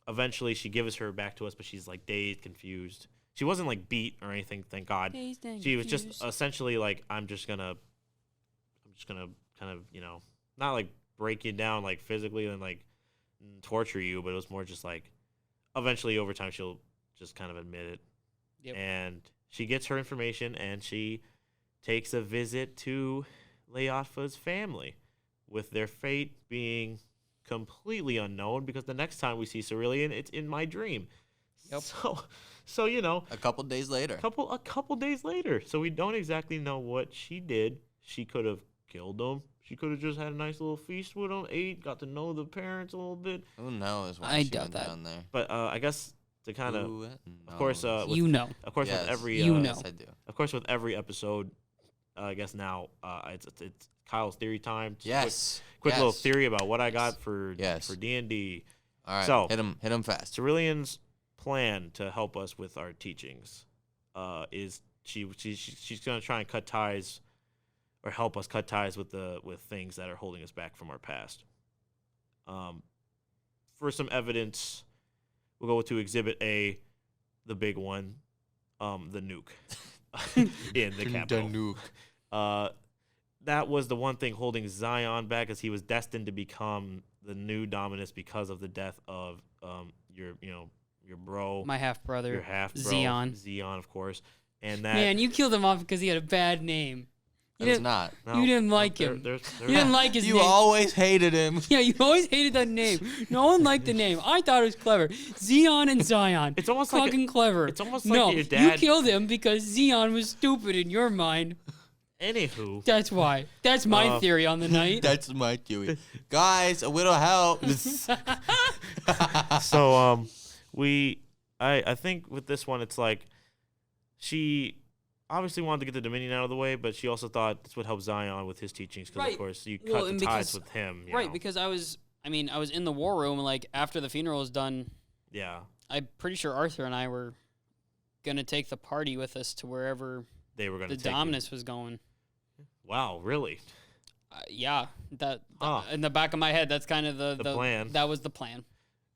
Eventually she gives her back to us, but she's like dazed, confused. She wasn't like beat or anything, thank God. She was just essentially like, I'm just gonna kind of, not like break you down like physically and like torture you, but it was more just like eventually over time she'll just kind of admit it. Yep. And she gets her information and she takes a visit to Leatfa's family, with their fate being completely unknown because the next time we see Cerulean, it's in my dream. Yep. So you know, A couple days later. a couple days later. So we don't exactly know what she did. She could have killed them. She could have just had a nice little feast with them, ate, got to know the parents a little bit. Who knows why I she doubt went that. down there? But I guess to kind of, Who of course, knows? with, You know. of course, Yes. with every, You know. Yes, I do. of course, with every episode, I guess now it's Kyle's theory time. Just Yes. quick little Yes. theory about what I got for Yes. for DnD. All right. So- hit him fast. Cerulean's plan to help us with our teachings is she's gonna try and cut ties or help us cut ties with things that are holding us back from our past. For some evidence, we'll go to Exhibit A, the big one, the nuke in the capital. That was the one thing holding Zion back, as he was destined to become the new Dominus because of the death of your bro, My half brother. your half bro, Xeon. of course, and that. Man, you killed him off because he had a bad name. You It's didn't, not. No, you didn't no, like there- him. there's- You didn't like his You name. always hated him. Yeah, you always hated that name. No one liked the name. I thought it was clever. Xeon and Zion. It's almost like fucking clever. it's almost like no, your you dad- killed him because Xeon was stupid in your mind. Anywho, That's why. That's my theory on the night. That's my theory. Guys, a little help. so I think with this one, it's like she obviously wanted to get the Dominion out of the way, but she also thought this would help Zion with his teachings because, Right. of course, you Well, cut and the ties because- with him. you Right, know? because I was in the war room, like, after the funeral was done, Yeah, I'm pretty sure Arthur and I were going to take the party with us to wherever they were going the to take Dominus was going. it. Wow, really? Yeah, that Huh. in the back of my head, that's kind of the plan. That was the plan.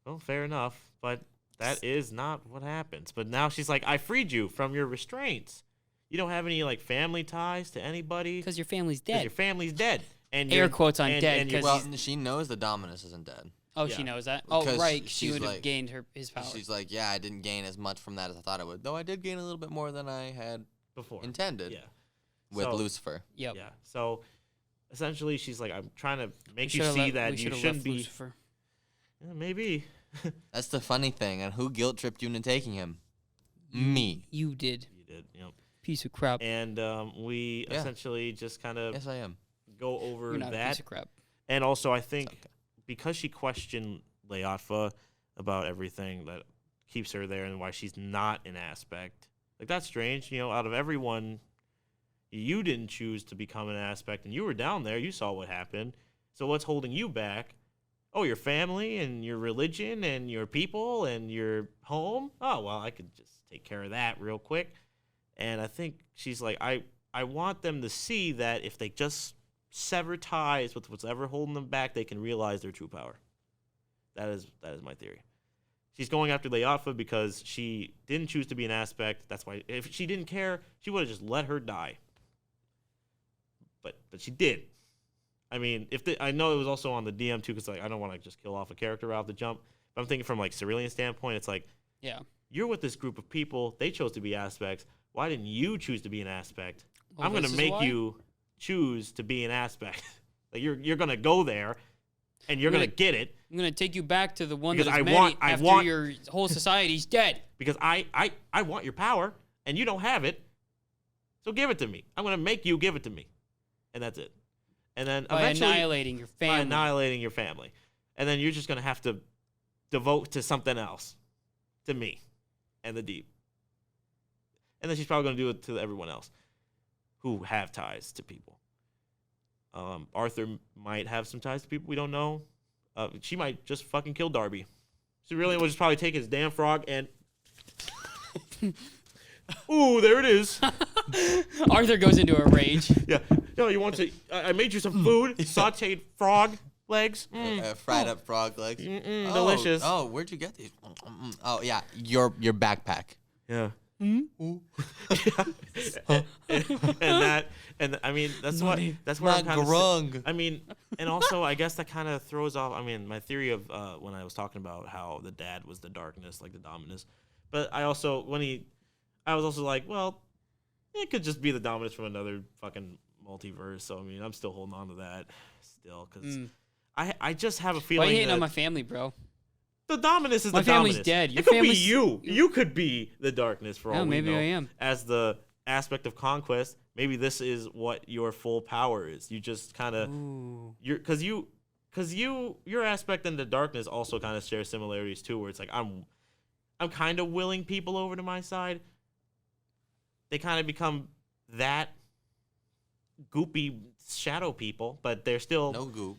Well, fair enough, but that is not what happens. But now she's like, I freed you from your restraints. You don't have any like family ties to anybody Because your family's because dead. your family's dead. And Air you're- quotes on and- dead, and you're- 'cause Well, she knows the Dominus isn't dead. Oh, Yeah. she knows that. Oh, Because right. She she's would have like- gained his power. She's like, yeah, I didn't gain as much from that as I thought I would. Though I did gain a little bit more than I had before. intended Yeah. with So- Lucifer. Yep. Yeah. So essentially, she's like, I'm trying to make We you should've see let- that we you should've shouldn't left be. Lucifer. Yeah, maybe. That's the funny thing. And who guilt tripped you into taking him? Me. You did. You did. You know. Piece of crap. And we Yeah. essentially just kind of Yes, I am. go over You're not a piece that. of crap. And also, I think okay. because she questioned Leatfa about everything that keeps her there and why she's not an aspect, like that's strange. You know, out of everyone, you didn't choose to become an aspect, and you were down there. You saw what happened. So what's holding you back? Oh, your family and your religion and your people and your home. Oh, well, I could just take care of that real quick. And I think she's like, I want them to see that if they just sever ties with what's ever holding them back, they can realize their true power. That is my theory. She's going after Leatfa because she didn't choose to be an aspect. That's why if she didn't care, she would have just let her die. But she did. I mean, I know it was also on the DM too, because like I don't want to just kill off a character out the jump. But I'm thinking from like Cerulean standpoint, it's like, Yeah. you're with this group of people. They chose to be aspects. Why didn't you choose to be an aspect? Well, I'm gonna this is make why? you choose to be an aspect. Like you're gonna go there, and you're gonna get it I'm gonna take you back to the one Because that is I many want- I after want- your whole society's dead. because I want your power, and you don't have it. So give it to me. I'm gonna make you give it to me, and that's it. And then By eventually, annihilating your by family. annihilating your family, and then you're just gonna have to devote to something else, to me, and the deep. And then she's probably gonna do it to everyone else who have ties to people. Arthur might have some ties to people we don't know. She might just fucking kill Darby. She really will just probably take his damn frog and. Ooh, there it is. Arthur goes into a rage. Yeah. No, you want to? I made you some food. Sautéed frog legs. Fried up frog legs. Mm-mm, delicious. Oh, where'd you get these? Oh, yeah, your backpack. Yeah. Ooh. and I mean that's where My I'm kind of. grung. I mean, and also I guess that kind of throws off. I mean, my theory of when I was talking about how the dad was the darkness, like the Dominus, but I also I was also like, well, it could just be the Dominus from another fucking multiverse. So I mean, I'm still holding on to that still because I just have a feeling. Why are you hating that on my family, bro? the Dominus is My the family's Dominus. dead. Your It could be family's- you. You could be the darkness for all we maybe know. I am. As the aspect of conquest, maybe this is what your full power is. You just kind of your aspect in the darkness also kind of shares similarities too, where it's like I'm kind of willing people over to my side. They kind of become that goopy shadow people, but they're still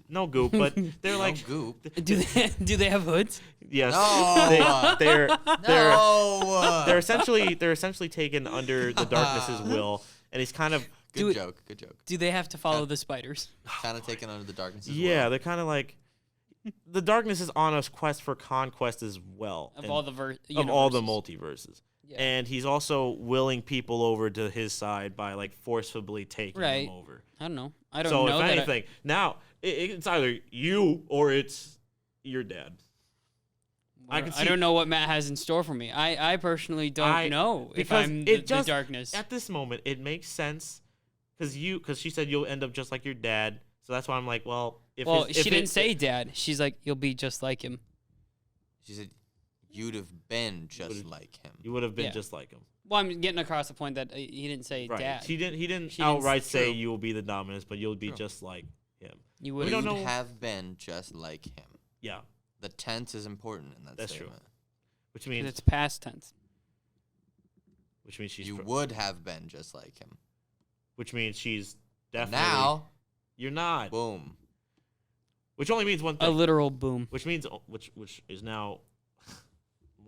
no goop, but they're No like goop. Do they have hoods? yes, No. they're essentially taken under the darkness's will, and he's kind of Good joke. Do they have to follow the spiders? Kind of taken under the darkness as yeah, well. they're kind of like the darkness is on a quest for conquest as well Of and all the of all the universes. multiverses. Yeah. And he's also willing people over to his side by like forcibly taking them over. I don't know. I don't So know. if that anything, now it's either you or it's your dad. I can see- don't know what Matt has in store for me. I personally don't know if because I'm it the just- darkness. At this moment, it makes sense because she said you'll end up just like your dad. So that's why I'm like, well, She didn't say dad. She's like, you'll be just like him. She said you'd have been just like him. you would have been Yeah. just like him. Well, I'm getting across the point that he didn't say Right. dad. He didn't She didn't outright say- say True. you will be the Dominus, but you'll be True. just like him. You We would. don't You'd know- have been just like him. Yeah, The tense is important in that That's true. statement. which means It's past tense. she's You would have been just like him. which means she's And definitely now, you're not. boom. Which only means one A thing. literal boom. Which means which is now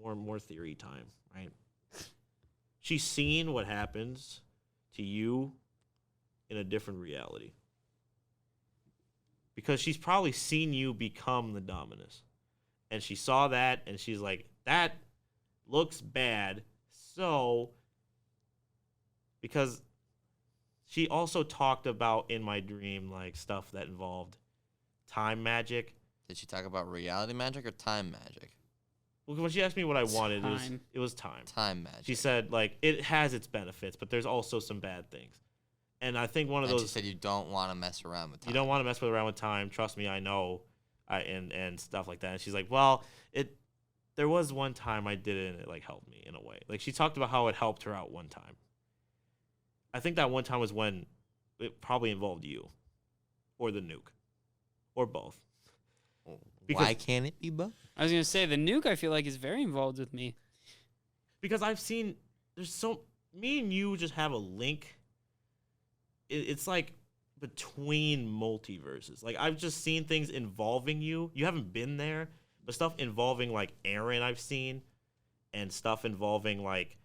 more theory time, right? She's seen what happens to you in a different reality. Because she's probably seen you become the Dominus. And she saw that and she's like, that looks bad. So because she also talked about in my dream like stuff that involved time magic. Did she talk about reality magic or time magic? Well, when she asked me what I wanted, Time. it was time. Time magic. She said, like, it has its benefits, but there's also some bad things. And I think one of and those, she said you don't want to mess around with time. you don't want to mess around with time. Trust me, I know, and stuff like that. And she's like, well, there was one time I did it, and it like helped me in a way. Like she talked about how it helped her out one time. I think that one time was when it probably involved you, or the nuke, or both. Why can't it be both? I was gonna say the nuke. I feel like is very involved with me. Because I've seen me and you just have a link. It's like between multiverses. Like I've just seen things involving you. You haven't been there, but stuff involving like Aaron I've seen, and stuff involving like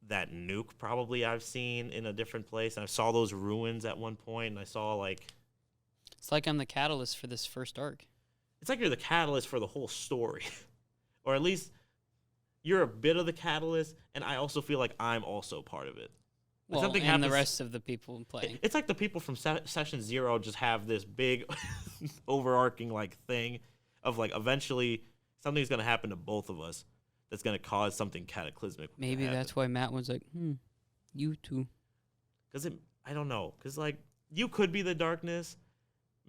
that nuke probably I've seen in a different place. And I saw those ruins at one point, and I saw like It's like I'm the catalyst for this first arc. it's like you're the catalyst for the whole story, or at least you're a bit of the catalyst. And I also feel like I'm also part of it. Like Well, something and the happens- rest of the people playing. It's like the people from Session Zero just have this big, overarching like thing of like eventually something's gonna happen to both of us that's gonna cause something cataclysmic. Maybe that's why Matt was like, you two. Because I don't know. Because like you could be the darkness.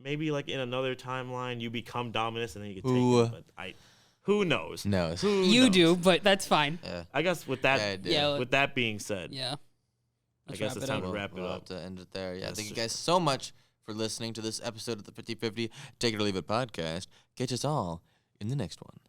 Maybe like in another timeline you become Dominus and then you can take it. But who knows? Knows. Who You knows? do, but that's fine. Yeah. I guess with Yeah, I that, did. Yeah. with that being said, Yeah. I guess it's time to We'll- wrap it we'll up. have to end it there. Yeah, That's thank you just- guys so much for listening to this episode of the 50/50 Take It or Leave It podcast. Catch us all in the next one.